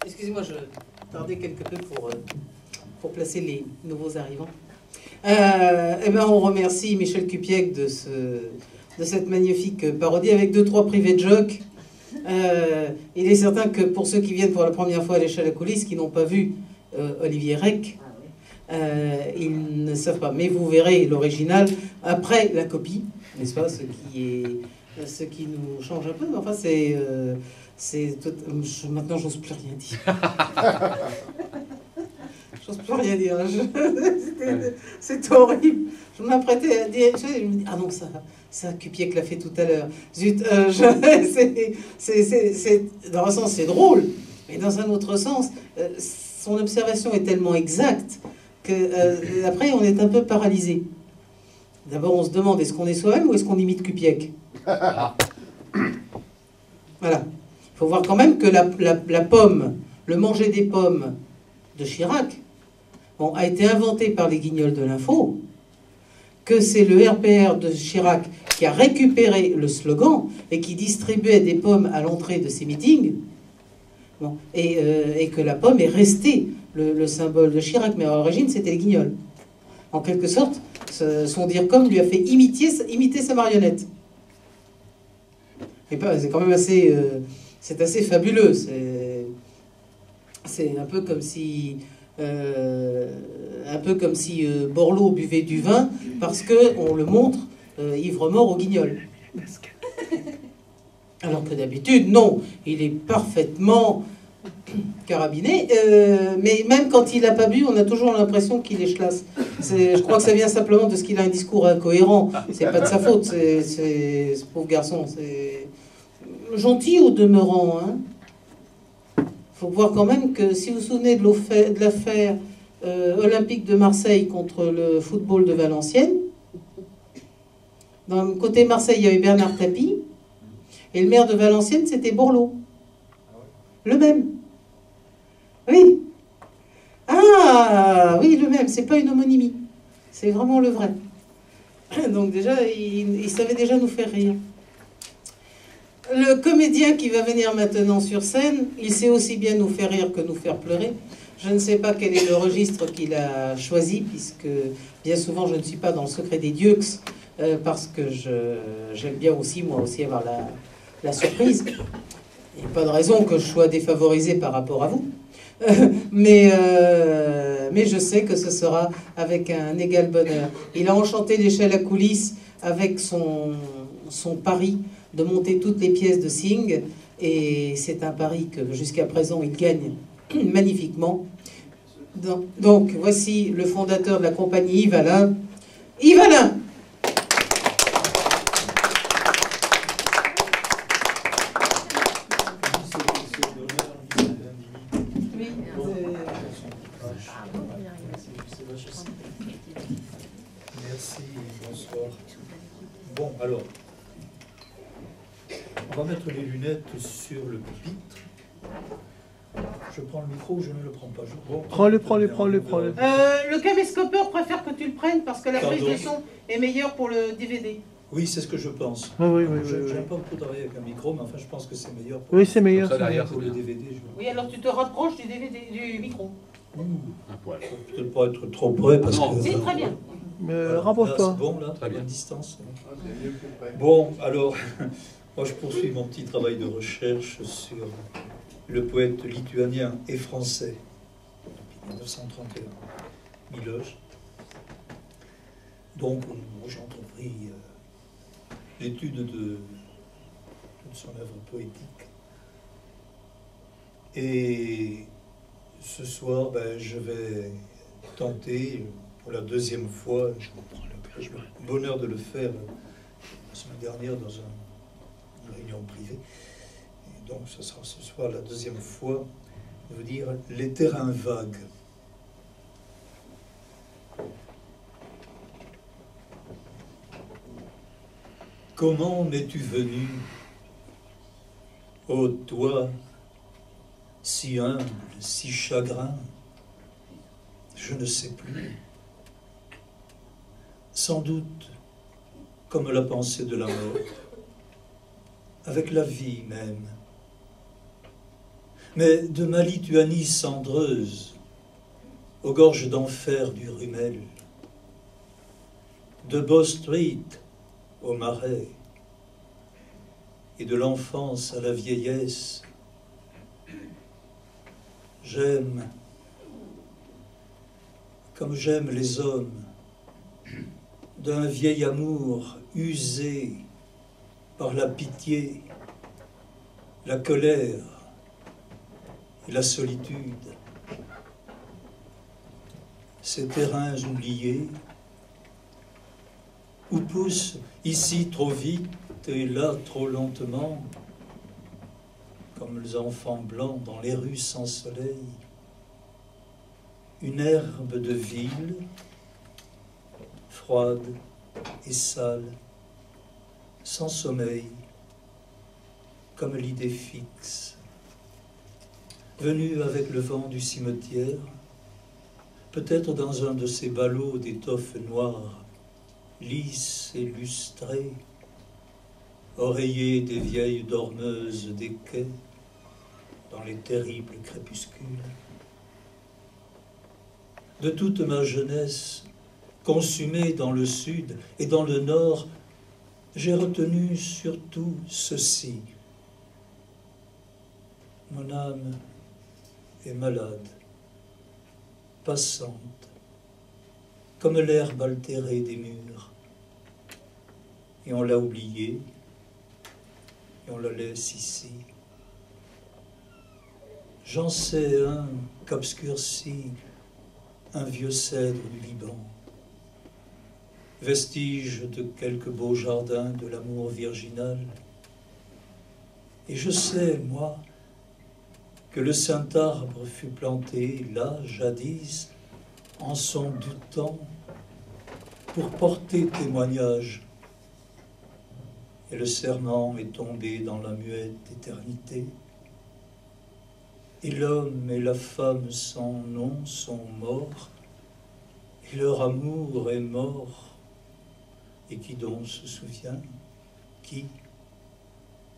Excusez-moi, je tardais quelque peu pour placer les nouveaux arrivants. Eh ben, on remercie Michel Cupiec de cette magnifique parodie avec 2-3 privés de joke. Il est certain que pour ceux qui viennent pour la première fois à l'échelle à coulisses, qui n'ont pas vu Olivier Reich, ils ne savent pas. Mais vous verrez l'original après la copie, n'est-ce pas? Ce qui nous change un peu. Mais enfin, maintenant, j'ose plus rien dire. J'ose plus rien dire. C'est horrible. Je m'apprêtais à dire. Je me dis, ah non, ça Cupiec l'a fait tout à l'heure. Zut, dans un sens, c'est drôle. Mais dans un autre sens, son observation est tellement exacte que après, on est un peu paralysé. D'abord, on se demande, est-ce qu'on est soi-même ou est-ce qu'on imite Cupiec? Voilà. Il faut voir quand même que la pomme, le manger des pommes de Chirac, bon, a été inventé par les guignols de l'info, que c'est le RPR de Chirac qui a récupéré le slogan et qui distribuait des pommes à l'entrée de ses meetings, bon, et que la pomme est restée le symbole de Chirac, mais à l'origine, c'était les guignols. En quelque sorte, son DIRCOM lui a fait imiter sa marionnette. Et c'est quand même assez, c'est assez fabuleux. C'est un peu comme si, Borloo buvait du vin parce que on le montre ivre-mort au Guignol. Alors que d'habitude, non, il est parfaitement carabiné, mais même quand il n'a pas bu, on a toujours l'impression qu'il est chlasse. Je crois que ça vient simplement de ce qu'il a un discours incohérent. C'est pas de sa faute, c'est ce pauvre garçon. C'est gentil au demeurant. Il faut voir quand même que si vous vous souvenez de l'affaire olympique de Marseille contre le football de Valenciennes, dans le côté Marseille, il y avait Bernard Tapie, et le maire de Valenciennes, c'était Borloo. Le même. Oui. Ah, oui, le même. C'est pas une homonymie. C'est vraiment le vrai. Donc déjà, il savait déjà nous faire rire. Le comédien qui va venir maintenant sur scène, il sait aussi bien nous faire rire que nous faire pleurer. Je ne sais pas quel est le registre qu'il a choisi, puisque bien souvent, je ne suis pas dans le secret des dieux, parce que j'aime bien aussi, moi aussi, avoir la surprise. Il n'y a pas de raison que je sois défavorisé par rapport à vous. Mais je sais que ce sera avec un égal bonheur. Il a enchanté l'échelle à coulisses avec son pari de monter toutes les pièces de Sing. Et c'est un pari que jusqu'à présent il gagne magnifiquement. Donc voici le fondateur de la compagnie, Yves Alain. Yves Alain! Merci, bonsoir. Bon, alors, on va mettre les lunettes sur le pupitre. Je prends le micro ou je ne le prends pas? Prends-le. Le caméscopeur préfère que tu le prennes parce que la prise de son est meilleure pour le DVD. Oui, c'est ce que je pense. Oui. J'aime pas beaucoup travailler avec un micro, mais enfin, je pense que c'est meilleur Oui, c'est meilleur. pour le DVD. Oui, alors tu te rapproches du DVD, du micro. Un poil. Peut-être pas être trop près parce Non. que... C'est très bien. Rapproche-toi. C'est bon, là, Très bien. bonne distance. Bon, alors, moi je poursuis mon petit travail de recherche sur le poète lituanien et français depuis 1931, Miloš. Donc, j'ai entrepris l'étude de son œuvre poétique. Et ce soir, je vais tenter, pour la deuxième fois, j'ai eu le bonheur de le faire la semaine dernière dans une réunion privée. Et donc, ce sera ce soir la deuxième fois, de vous dire les terrains vagues. Comment m'es-tu venu, ô toi, si humble, si chagrin? Je ne sais plus. Sans doute, comme la pensée de la mort, avec la vie même. Mais de ma Lituanie cendreuse, aux gorges d'enfer du Rumel, de Bow Street au Marais, et de l'enfance à la vieillesse, j'aime, comme j'aime les hommes, d'un vieil amour usé par la pitié, la colère et la solitude. Ces terrains oubliés, où poussent ici trop vite et là trop lentement, comme les enfants blancs dans les rues sans soleil, une herbe de ville, froide et sale, sans sommeil, comme l'idée fixe, venue avec le vent du cimetière, peut-être dans un de ces ballots d'étoffe noire, lisses et lustrés, oreillers des vieilles dormeuses des quais, dans les terribles crépuscules. De toute ma jeunesse, consumé dans le sud et dans le nord, j'ai retenu surtout ceci. Mon âme est malade, passante, comme l'herbe altérée des murs. Et on l'a oubliée, et on la laisse ici. J'en sais un qu'obscurcit un vieux cèdre du Liban, vestige de quelque beau jardin de l'amour virginal. Et je sais, moi, que le saint arbre fut planté là, jadis, en son doux temps, pour porter témoignage. Et le serment est tombé dans la muette éternité. Et l'homme et la femme sans nom sont morts, et leur amour est mort. Et qui donc se souvient? Qui?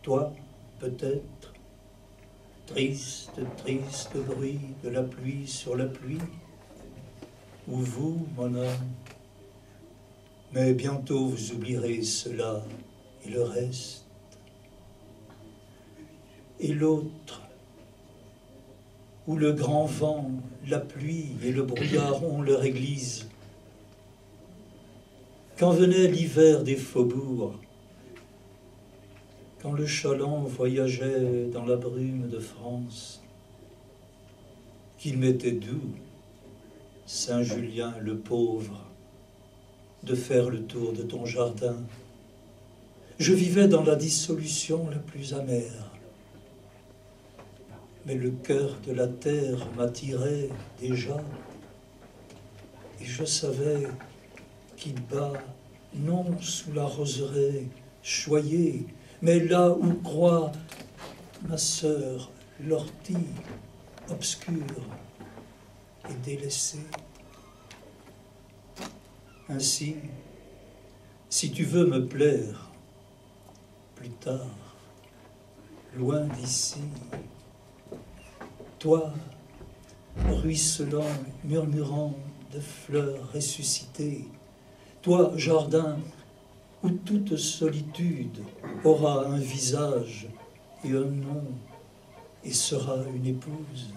Toi, peut-être? Triste, triste bruit de la pluie sur la pluie? Ou vous, mon âme? Mais bientôt vous oublierez cela et le reste. Et l'autre, où le grand vent, la pluie et le brouillard ont leur église. Quand venait l'hiver des faubourgs, quand le chaland voyageait dans la brume de France, qu'il m'était doux, Saint-Julien le pauvre, de faire le tour de ton jardin. Je vivais dans la dissolution la plus amère. Mais le cœur de la terre m'attirait déjà, et je savais qu'il bat non sous la roseraie choyée, mais là où croît ma sœur, l'ortie obscure et délaissée. Ainsi, si tu veux me plaire, plus tard, loin d'ici, toi, ruisselant, murmurant de fleurs ressuscitées, toi, jardin, où toute solitude aura un visage et un nom et sera une épouse,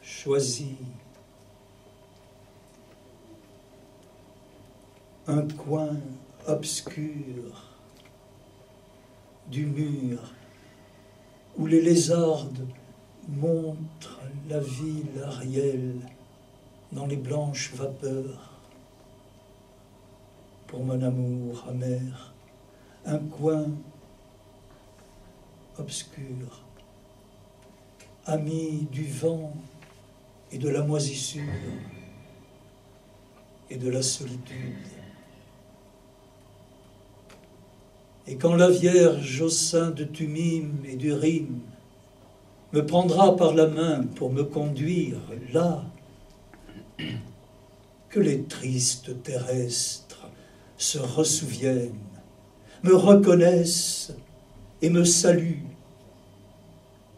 choisis un coin obscur du mur où les lézardes montrent la ville Ariel dans les blanches vapeurs. Pour mon amour amer, un coin obscur, ami du vent et de la moisissure et de la solitude. Et quand la Vierge au sein de Tumim et d'Urim me prendra par la main pour me conduire là, que les tristes terrestres se ressouviennent, me reconnaissent et me saluent,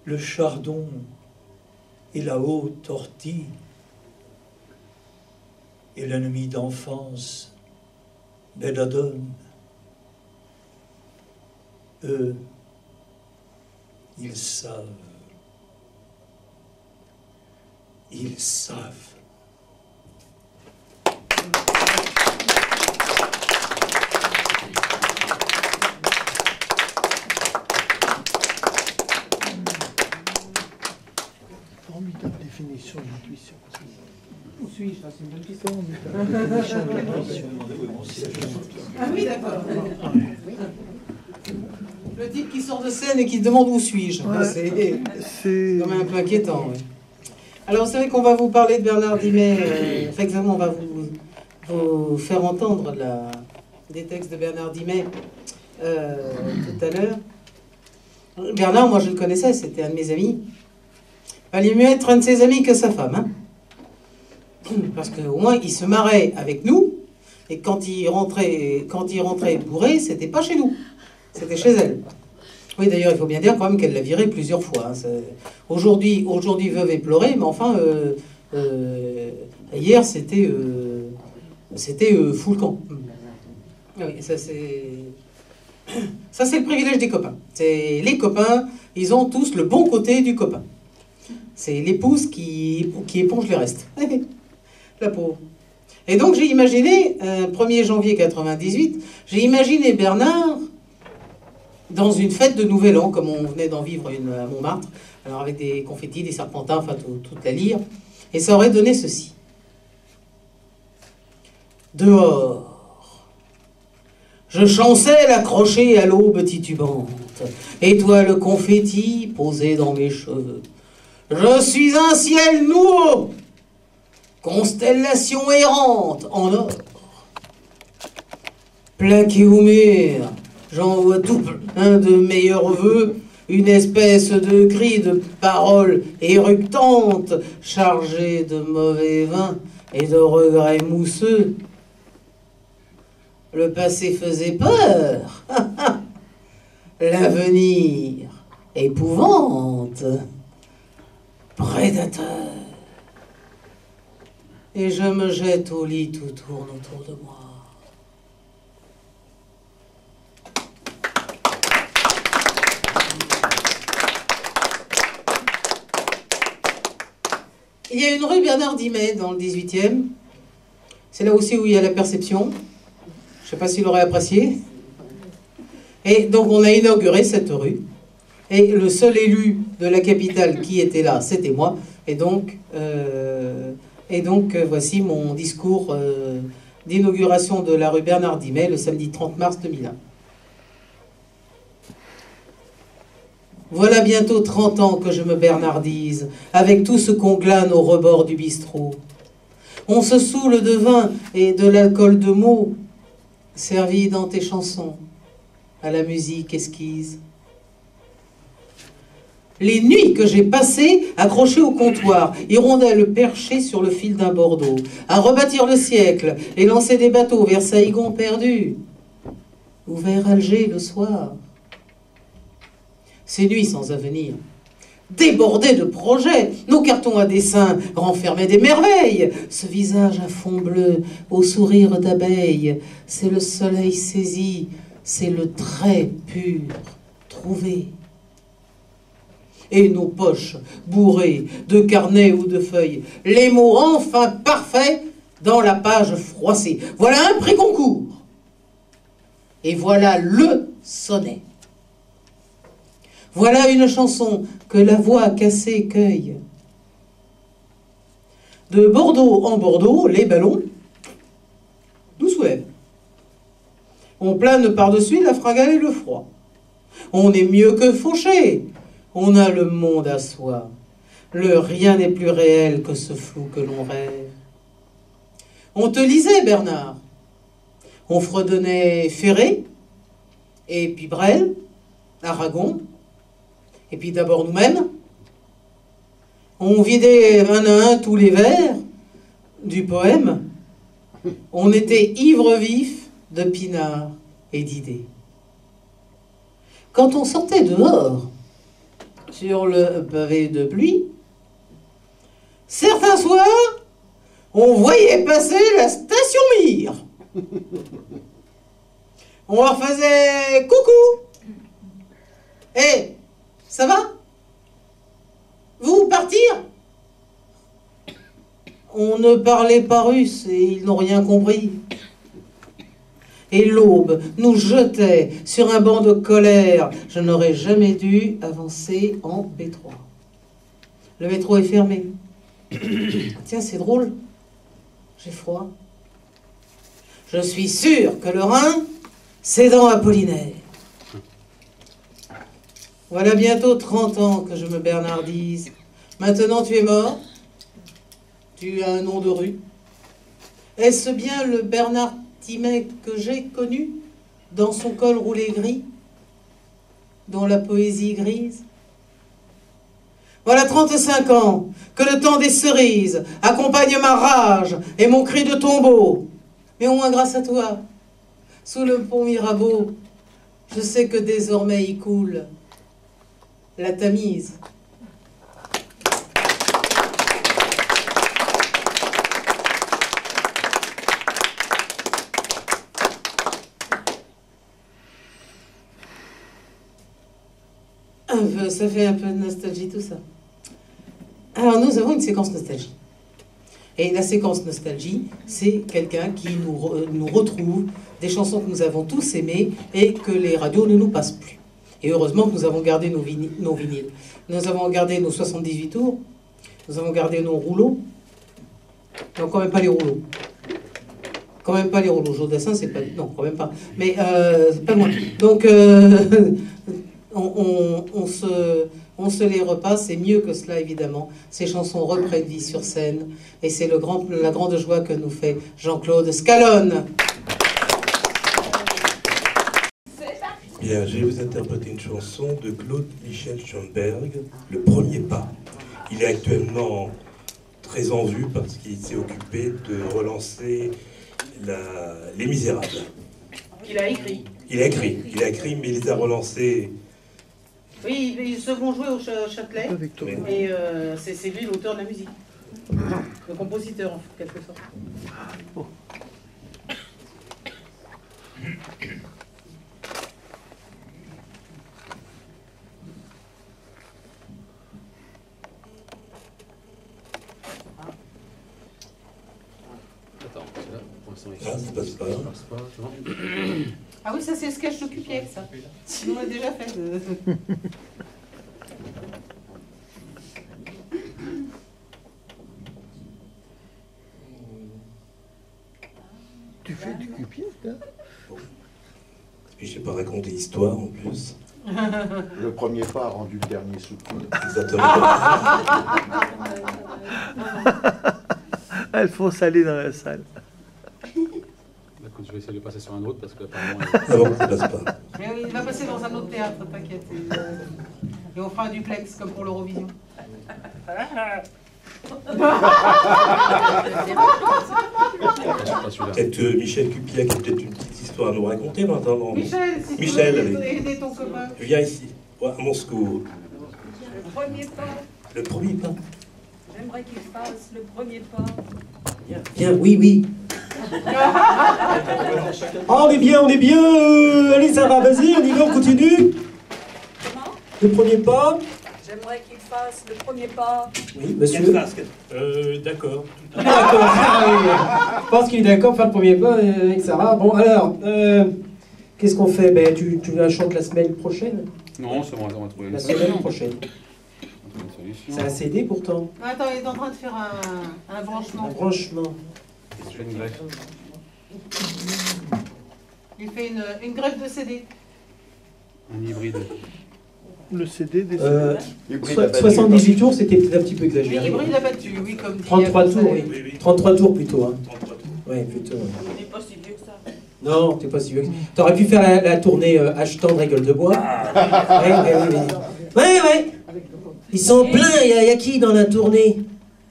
le chardon et la haute ortie, et l'ennemi d'enfance, Belladone. Eux, ils savent. Ils savent. Formidable définition de l'intuition. Où suis-je? C'est une bonne question. Formidable définition de l'intuition. Ah oui, d'accord. Le type qui sort de scène et qui demande où suis-je. Ouais, c'est quand même un peu inquiétant. Ouais. Alors c'est vrai qu'on va vous parler de Bernard Dimet. Enfin, exactement, on va vous faire entendre des textes de Bernard Dimet tout à l'heure. Bernard, moi je le connaissais, c'était un de mes amis. Il valait mieux être un de ses amis que sa femme. Hein, parce qu'au moins il se marrait avec nous. Et quand il rentrait bourré, c'était pas chez nous. C'était chez elle. Oui, d'ailleurs, il faut bien dire quand même qu'elle l'a viré plusieurs fois. Hein. Aujourd'hui, veuve et pleurée, mais enfin, Hier, c'était full camp. Oui, ça c'est le privilège des copains. C'est les copains, ils ont tous le bon côté du copain. C'est l'épouse qui éponge les restes. La pauvre. Et donc j'ai imaginé, 1er janvier 98, j'ai imaginé Bernard dans une fête de Nouvel An, comme on venait d'en vivre une à Montmartre, alors avec des confettis, des serpentins, enfin toute la lyre, et ça aurait donné ceci. Dehors, je chancelle accroché à l'aube titubante, étoile confetti posée dans mes cheveux. Je suis un ciel nouveau, constellation errante en or. Plaqué au mur, j'envoie tout plein de meilleurs vœux, une espèce de cri de paroles éructantes, chargée de mauvais vin et de regrets mousseux. Le passé faisait peur, l'avenir épouvante, prédateur. Et je me jette au lit, tout tourne autour de moi. Il y a une rue Bernard Dimet dans le 18e. C'est là aussi où il y a la perception. Je ne sais pas s'il aurait apprécié. Et donc on a inauguré cette rue. Et le seul élu de la capitale qui était là, c'était moi. Et donc voici mon discours d'inauguration de la rue Bernard Dimet le samedi 30 mars 2001. Voilà bientôt 30 ans que je me bernardise, avec tout ce qu'on glane au rebord du bistrot. On se saoule de vin et de l'alcool de mots, servi dans tes chansons, à la musique esquisse. Les nuits que j'ai passées, accrochées au comptoir, hirondelles perchées sur le fil d'un Bordeaux, à rebâtir le siècle et lancer des bateaux vers Saïgon perdu, ou vers Alger le soir. Ces nuits sans avenir, débordées de projets, nos cartons à dessin renfermaient des merveilles. Ce visage à fond bleu, au sourire d'abeille, c'est le soleil saisi, c'est le trait pur trouvé. Et nos poches bourrées de carnets ou de feuilles, les mots enfin parfaits dans la page froissée. Voilà un prix concours. Et voilà le sonnet. Voilà une chanson que la voix cassée cueille. De Bordeaux en Bordeaux, les ballons nous soulèvent. On plane par-dessus la fringale et le froid. On est mieux que fauché. On a le monde à soi. Le rien n'est plus réel que ce flou que l'on rêve. On te lisait, Bernard. On fredonnait Ferré, et puis Brel, Aragon, et puis d'abord nous-mêmes. On vidait un à un tous les vers du poème. On était ivre-vif de pinard et d'idées. Quand on sortait dehors, sur le pavé de pluie, certains soirs, on voyait passer la station Mire. On leur faisait coucou. Eh, ça va? Vous partir? On ne parlait pas russe et ils n'ont rien compris. Et l'aube nous jetait sur un banc de colère. Je n'aurais jamais dû avancer en B3. Le métro est fermé. Tiens, c'est drôle. J'ai froid. Je suis sûr que le Rhin, c'est dans Apollinaire. Voilà bientôt 30 ans que je me bernardise. Maintenant tu es mort. Tu as un nom de rue. Est-ce bien le Bernard Dimet que j'ai connu dans son col roulé gris, dans la poésie grise? Voilà 35 ans que le temps des cerises accompagne ma rage et mon cri de tombeau. Mais au moins grâce à toi, sous le pont Mirabeau, je sais que désormais y coule la Tamise. ça fait un peu de nostalgie tout ça. Alors nous avons une séquence nostalgie. Et la séquence nostalgie, c'est quelqu'un qui nous retrouve des chansons que nous avons tous aimées et que les radios ne nous passent plus. Et heureusement que nous avons gardé nos vinyles. Nous avons gardé nos 78 tours, nous avons gardé nos rouleaux. Non, quand même pas les rouleaux. Quand même pas les rouleaux. Jodassin, c'est pas... Non, quand même pas. Mais c'est pas loin. Donc, on se les repasse, et mieux que cela, évidemment. Ces chansons reprennent vie sur scène. Et c'est la grande joie que nous fait Jean-Claude Scalone. Bien, je vais vous interpréter une chanson de Claude Michel Schoenberg, Le Premier Pas. Il est actuellement très en vue parce qu'il s'est occupé de relancer Les Misérables. Il a écrit. Il a écrit, mais il les a relancés. Oui, ils se vont jouer au Châtelet. Et c'est lui l'auteur de la musique. Le compositeur, en quelque sorte. Oh. Ah, ça passe pas. Ah oui, ça c'est le sketch de Cupiec, ça. Nous on l'a déjà fait. Tu fais du Cupiec, hein? Et je sais pas raconter l'histoire en plus. Le premier pas a rendu le dernier sous-coude. Exactement. Alphonse allait dans la salle. Écoute, je vais essayer de passer sur un autre parce que apparemment. Ah bon, ça passe pas. Mais oui, il va passer dans un autre théâtre, t'inquiète. Et on fera un duplex comme pour l'Eurovision. Peut-être Michel Cupiec a peut-être une petite histoire à nous raconter maintenant. Michel, si Michel, tu veux allez. aider ton copain. Viens ici, à mon secours. Le premier pas, Le premier pas. j'aimerais qu'il fasse le premier pas. Bien, oui. Oh, on est bien. Allez, ça va, vas-y, on y va, on continue. Comment? Le premier pas. J'aimerais qu'il fasse le premier pas. Oui, monsieur. D'accord. D'accord. Je pense qu'il est d'accord pour faire le premier pas avec Sarah. Bon, alors, qu'est-ce qu'on fait? Ben, tu la chantes la semaine prochaine? Non, c'est bon, on va trouver La une semaine solution. prochaine. On va trouver une C'est solution. un CD pourtant. Attends, il est en train de faire un branchement. Un branchement. Je fais une greffe. Il fait une greffe de CD. Un hybride. Le CD des 78 tours, c'était peut-être un petit peu Mais exagéré. hybride abattu, oui, comme dit. 33 tours, Abdel oui. Oui. 33 tours plutôt. Hein. 33 tours. Ouais, plutôt. Il n'est pas si vieux que ça. Non, t'es pas si vieux. T'aurais pu faire la tournée H tendre et gueule de bois. Ouais. Ils sont pleins. Il y a qui dans la tournée?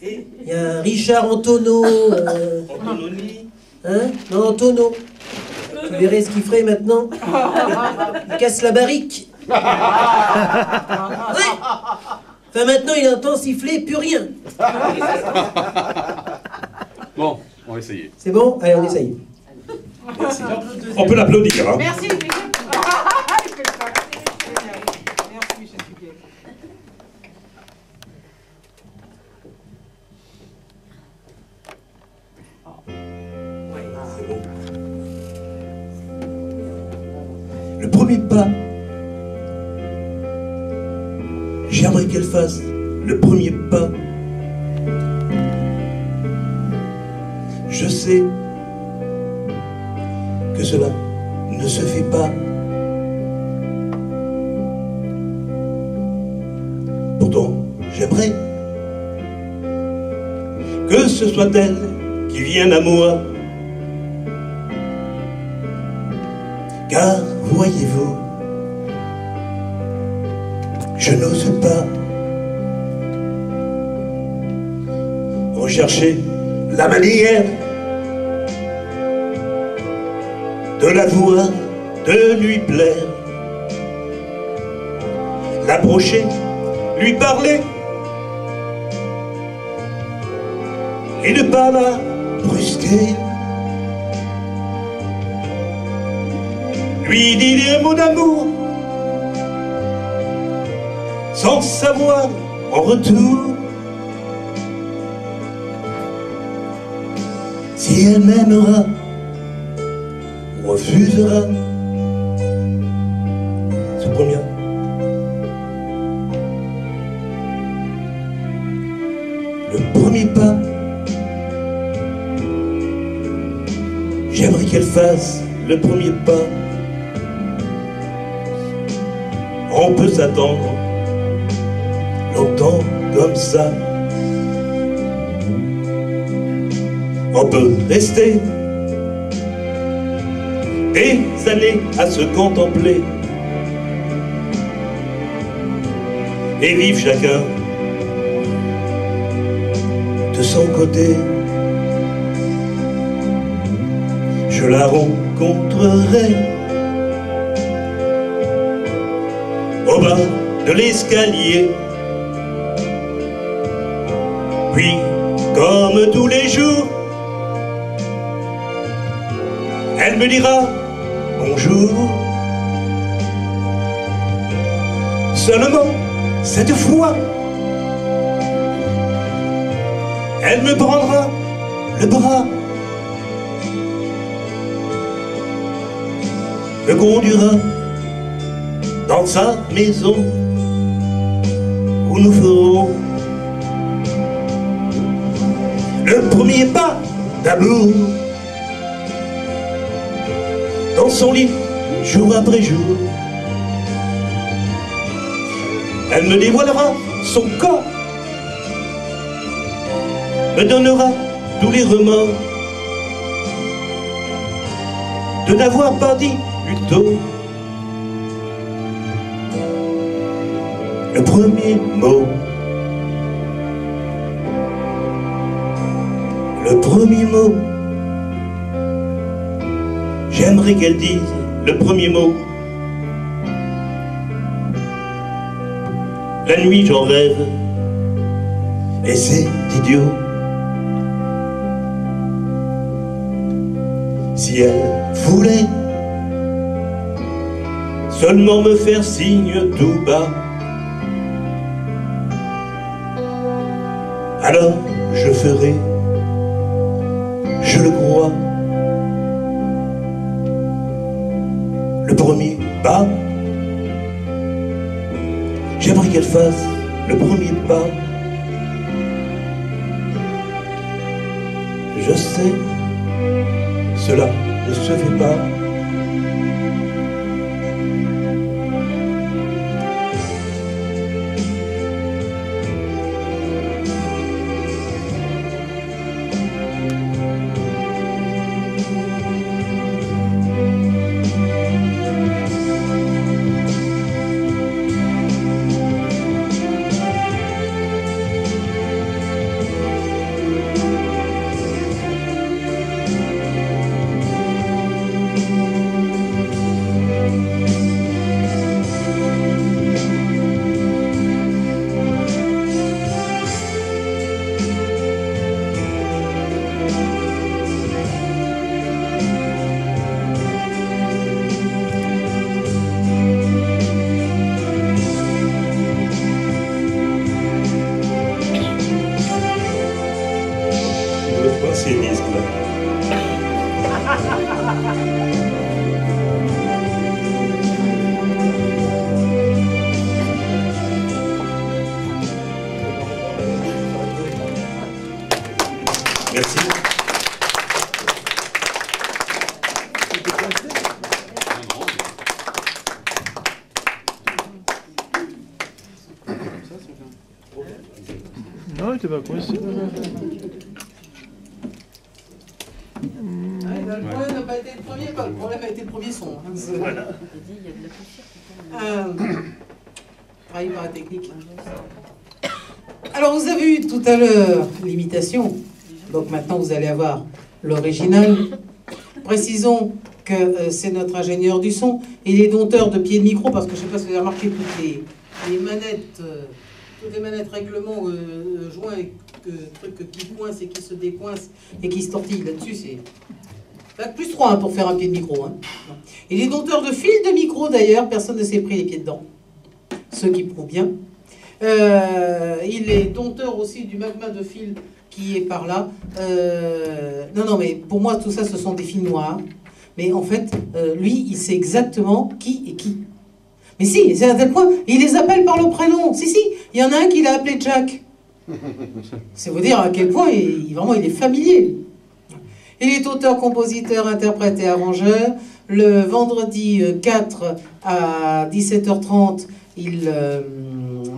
Il y a Richard Antonio. Antononi. Hein? Non, Antonio. Tu verrais ce qu'il ferait maintenant. Il casse la barrique. Ouais. Enfin, maintenant, il entend siffler, plus rien. Bon, on va essayer. C'est bon? Allez, on essaye. On peut l'applaudir. Hein. Merci, Michel. Il fait le pas. Génial. Merci, Michel Cupiec. C'est bon. Le premier pas. J'aimerais qu'elle fasse le premier pas. Je sais que cela ne se fait pas. Pourtant, j'aimerais que ce soit elle qui vienne à moi. Car, voyez-vous, je n'ose pas rechercher la manière de la voir, de lui plaire, l'approcher, lui parler et ne pas la brusquer, lui dire des mots d'amour sans savoir en retour si elle m'aimera ou refusera ce premier. Le premier pas, j'aimerais qu'elle fasse le premier pas. On peut s'attendre longtemps comme ça. On peut rester des années à se contempler et vivre chacun de son côté. Je la rencontrerai au bas de l'escalier, puis comme tous les jours, elle me dira bonjour. Seulement cette fois, elle me prendra le bras, me conduira dans sa maison où nous ferons le premier pas d'amour. Dans son lit, jour après jour, elle me dévoilera son corps, me donnera tous les remords de n'avoir pas dit plus tôt le premier mot. Le premier mot. J'aimerais qu'elle dise le premier mot. La nuit j'en rêve, et c'est idiot. Si elle voulait seulement me faire signe tout bas, alors je ferai, je le crois, le premier pas. J'aimerais qu'elle fasse le premier pas. Je sais, cela ne se fait pas. Merci. Non, il était pas coincé. Le problème n'a pas été le premier, le problème a été le premier son. Voilà. Travail par la technique. Alors vous avez eu tout à l'heure l'imitation, donc maintenant vous allez avoir l'original. Précisons que c'est notre ingénieur du son et les dompteurs de pieds de micro, parce que je ne sais pas si vous avez remarqué toutes les manettes, règlements, joints, trucs qui coincent et qui se décoincent et qui se tortillent là-dessus, c'est Bac plus 3 hein, pour faire un pied de micro. Hein. Et les dompteurs de fil de micro d'ailleurs, personne ne s'est pris les pieds dedans. Ce qui prouve bien Il est dompteur aussi du magma de fil qui est par là. Non, mais pour moi, tout ça, ce sont des fils noirs. Mais en fait, lui, il sait exactement qui est qui. Mais si, c'est à tel point, il les appelle par leur prénom. Si, il y en a un qui l'a appelé Jack. C'est vous dire à quel point vraiment, il est familier. Il est auteur, compositeur, interprète et arrangeur. Le vendredi 4 à 17h30,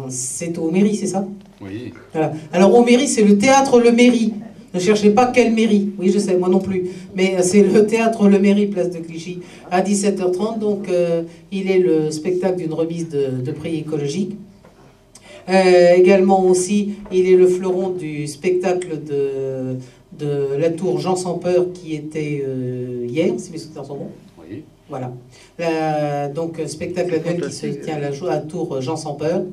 c'est au Mairie, c'est ça? Oui. Voilà. Alors au Mairie, c'est le théâtre Le Mairie. Ne cherchez pas quel mairie. Oui, je sais, moi non plus. Mais c'est le théâtre Le Mairie, place de Clichy, à 17h30. Donc il est le spectacle d'une remise de prix écologique. Également aussi, il est le fleuron du spectacle de la tour Jean sans peur qui était hier, si mes souvenirs sont bons. Oui. Voilà. Donc, spectacle annuel qui se tient à la tour Jean sans peur.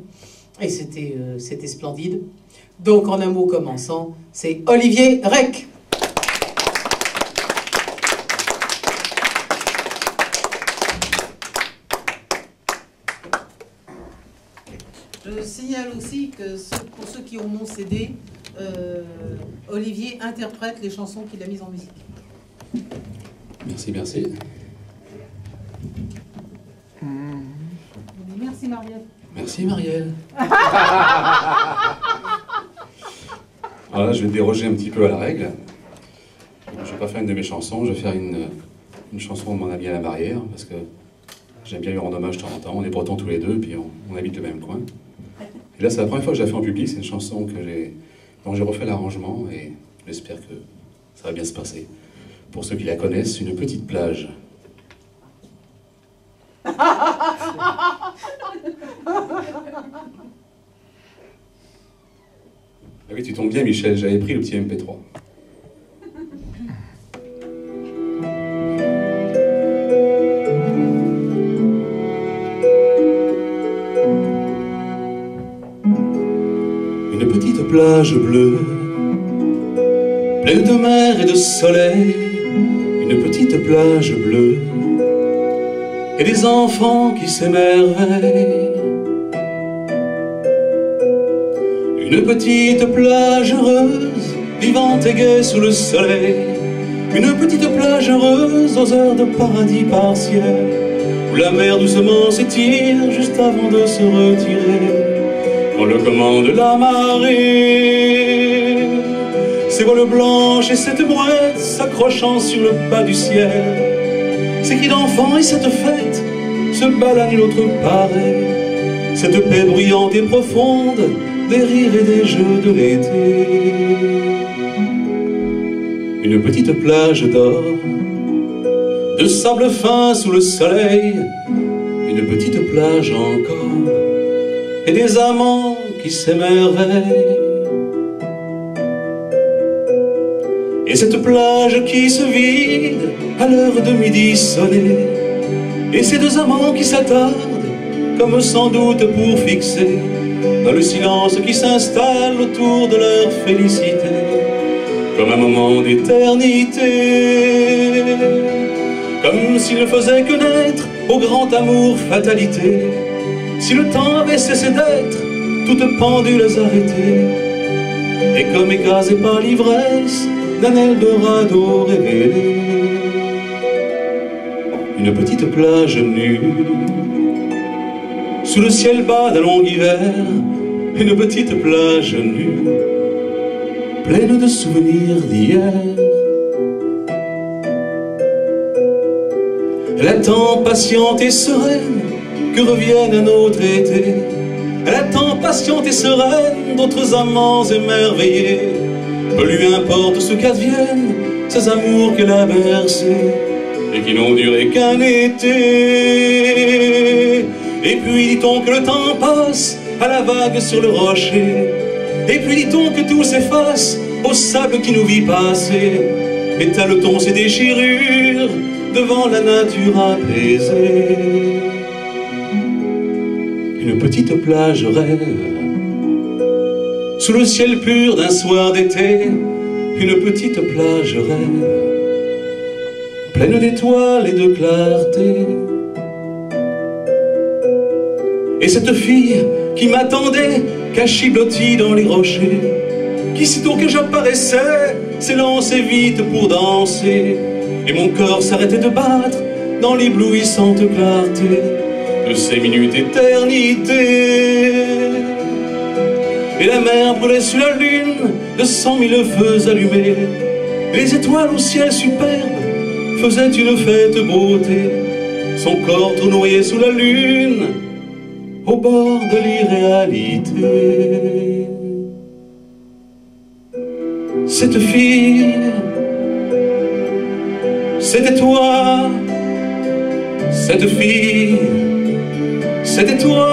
Et c'était splendide. Donc, en un mot commençant, c'est Olivier Rec. Je signale aussi que pour ceux qui ont mon CD, Olivier interprète les chansons qu'il a mises en musique. Merci, merci. Merci Marielle. Merci Marielle. Alors là, je vais déroger un petit peu à la règle. Je ne vais pas faire une de mes chansons, je vais faire une chanson de mon ami à la Barrière, parce que j'aime bien lui rendre hommage de temps en temps. On est bretons tous les deux, puis on habite le même coin. Et là, c'est la première fois que je la fais en public. C'est une chanson dont j'ai refait l'arrangement, et j'espère que ça va bien se passer. Pour ceux qui la connaissent, Une petite plage. Ah oui, tu tombes bien, Michel, j'avais pris le petit MP3. Une petite plage bleue, pleine de mer et de soleil, une petite plage bleue, et des enfants qui s'émerveillent. Une petite plage heureuse, vivante et gaie sous le soleil. Une petite plage heureuse aux heures de paradis partiel, où la mer doucement s'étire juste avant de se retirer, quand le commande la marée. Ces voiles blanches et cette mouette s'accrochant sur le bas du ciel, ces cris d'enfants et cette fête, ce bal à nul autre pareil, cette paix bruyante et profonde, des rires et des jeux de l'été. Une petite plage d'or, de sable fin sous le soleil, une petite plage encore, et des amants qui s'émerveillent. Et cette plage qui se vide à l'heure de midi sonner, et ces deux amants qui s'attardent, comme sans doute pour fixer, dans le silence qui s'installe autour de leur félicité, comme un moment d'éternité, comme s'il ne faisait que naître au grand amour fatalité, si le temps avait cessé d'être, toutes pendules arrêtées, et comme écrasé par l'ivresse d'un Eldorado révélé. Une petite plage nue, sous le ciel bas d'un long hiver, une petite plage nue, pleine de souvenirs d'hier. Elle attend patiente et sereine que revienne un autre été. Elle attend patiente et sereine d'autres amants émerveillés. Peu lui importe ce qu'adviennent ces amours qu'elle a bercés et qui n'ont duré qu'un été. Et puis dit-on que le temps passe à la vague sur le rocher, et puis dit-on que tout s'efface au sable qui nous vit passer. Étale-t-on ces déchirures devant la nature apaisée. Une petite plage rêve, sous le ciel pur d'un soir d'été, une petite plage rêve, pleine d'étoiles et de clarté. Et cette fille qui m'attendait, cachée blottie dans les rochers, qui sitôt que j'apparaissais, s'élançait vite pour danser. Et mon corps s'arrêtait de battre dans l'éblouissante clarté de ces minutes d'éternité. Et la mer brûlait sur la lune de 100 000 feux allumés. Les étoiles au ciel superbe faisaient une fête beauté. Son corps tournoyait sous la lune au bord de l'irréalité. Cette fille, c'était toi. Cette fille, c'était toi.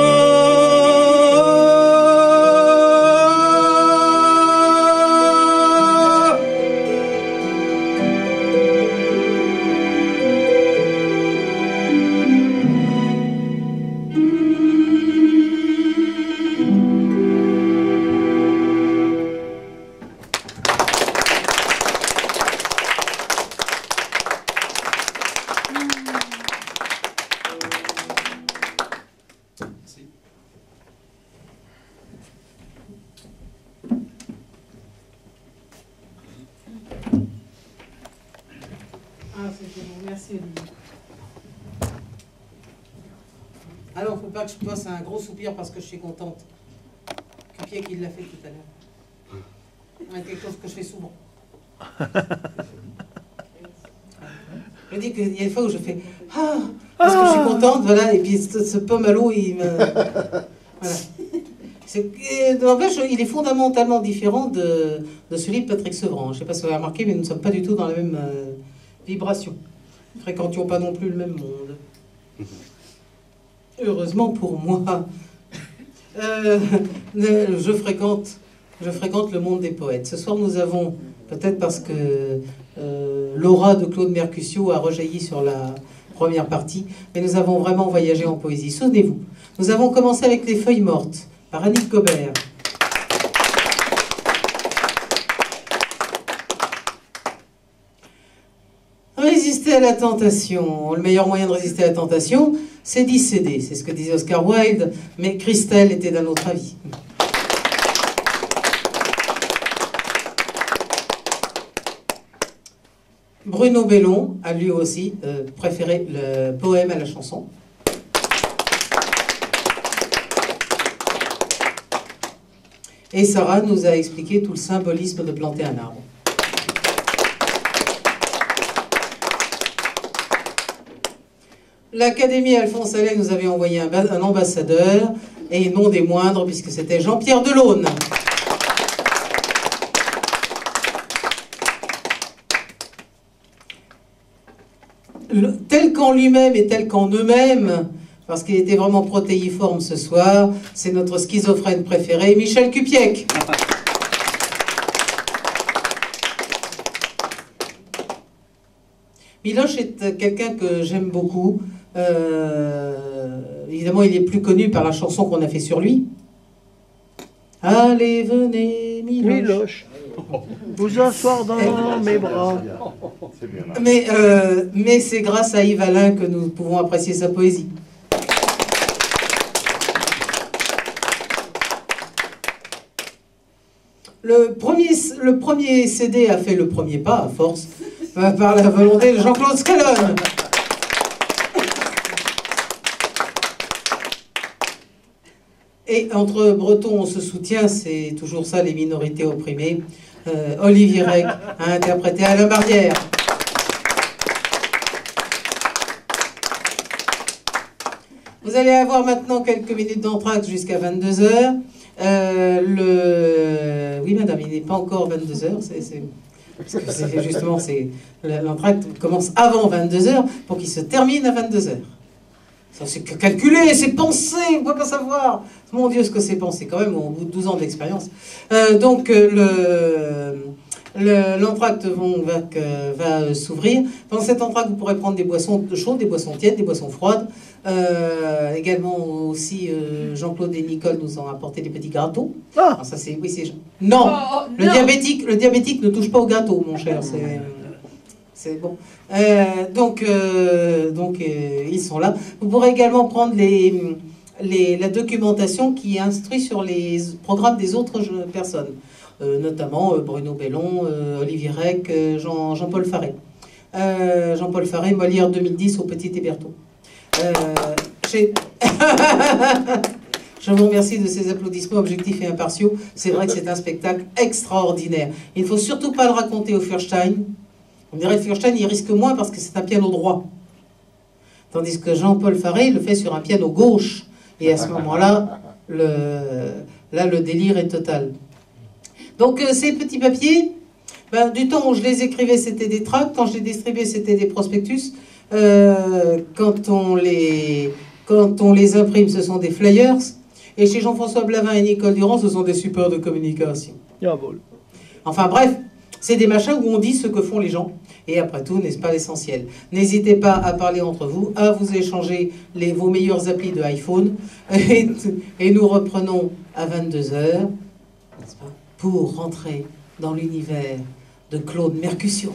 Merci Olivier. Alors, faut pas que je passe un gros soupir parce que je suis contente. Cupier qui l'a fait tout à l'heure. C'est quelque chose que je fais souvent. Je dis qu'il y a des fois où je fais ah parce que je suis contente, voilà, et puis ce pomelo, il me. Voilà. N'empêche, il est fondamentalement différent de celui de Patrick Sevran. Je ne sais pas si vous avez remarqué, mais nous ne sommes pas du tout dans la même vibration. Nous ne fréquentions pas non plus le même monde. Heureusement pour moi. Je fréquente le monde des poètes. Ce soir, nous avons, peut-être parce que l'aura de Claude Mercutio a rejailli sur la première partie, mais nous avons vraiment voyagé en poésie. Souvenez-vous, nous avons commencé avec Les Feuilles mortes, par Annick Gobert. Résister à la tentation. Le meilleur moyen de résister à la tentation, c'est d'y céder. C'est ce que disait Oscar Wilde, mais Christelle était d'un autre avis. Bruno Bellon a lui aussi préféré le poème à la chanson. Et Sarah nous a expliqué tout le symbolisme de planter un arbre. L'Académie Alphonse Allais nous avait envoyé un ambassadeur, et non des moindres, puisque c'était Jean-Pierre Delaune. Tel qu'en lui-même et tel qu'en eux-mêmes, parce qu'il était vraiment protéiforme ce soir, c'est notre schizophrène préféré, Michel Cupiec. Miloche est quelqu'un que j'aime beaucoup. Évidemment, il est plus connu par la chanson qu'on a fait sur lui. Allez, venez, Miloche. Vous asseoir dans mes bras. Mais c'est grâce à Yves Alain que nous pouvons apprécier sa poésie. Le premier CD a fait le premier pas, à force, par la volonté de Jean-Claude Scalone. Et entre Bretons, on se soutient, c'est toujours ça, les minorités opprimées. Olivier Rec a interprété Alain Barrière. Vous allez avoir maintenant quelques minutes d'entracte jusqu'à 22h. Oui, madame, il n'est pas encore 22h. Justement, l'entracte commence avant 22h pour qu'il se termine à 22h. Ça, c'est calculé, c'est pensé, on ne peut pas savoir. Mon Dieu, ce que c'est pensé, quand même, au bout de 12 ans d'expérience. Donc, l'entracte va s'ouvrir. Dans cet entracte, vous pourrez prendre des boissons chaudes, des boissons tièdes, des boissons froides. Également aussi, Jean-Claude et Nicole nous ont apporté des petits gâteaux. Alors, ça, c'est, oui, c'est... Non, le diabétique ne touche pas au gâteau, mon cher. C'est bon. Donc, ils sont là. Vous pourrez également prendre la documentation qui instruit sur les programmes des autres personnes, notamment Bruno Bellon, Olivier Rec, Jean-Paul Faré. Jean-Paul Faré, Molière 2010 au Petit Hébertot. Je vous remercie de ces applaudissements objectifs et impartiaux. C'est vrai que c'est un spectacle extraordinaire. Il ne faut surtout pas le raconter au Furstein. On dirait que Furstein, il risque moins parce que c'est un piano droit. Tandis que Jean-Paul Faré, il le fait sur un piano gauche. Et à ce moment-là, le délire est total. Donc ces petits papiers, ben, du temps où je les écrivais, c'était des tracts. Quand je les distribuais, c'était des prospectus. Quand on les imprime, ce sont des flyers. Et chez Jean-François Blavin et Nicole Durand, ce sont des supports de communication. Enfin bref, c'est des machins où on dit ce que font les gens. Et après tout, n'est-ce pas l'essentiel? N'hésitez pas à parler entre vous, à vous échanger vos meilleures applis de iPhone. Et nous reprenons à 22h, n'est-ce pas, pour rentrer dans l'univers de Claude Mercutio.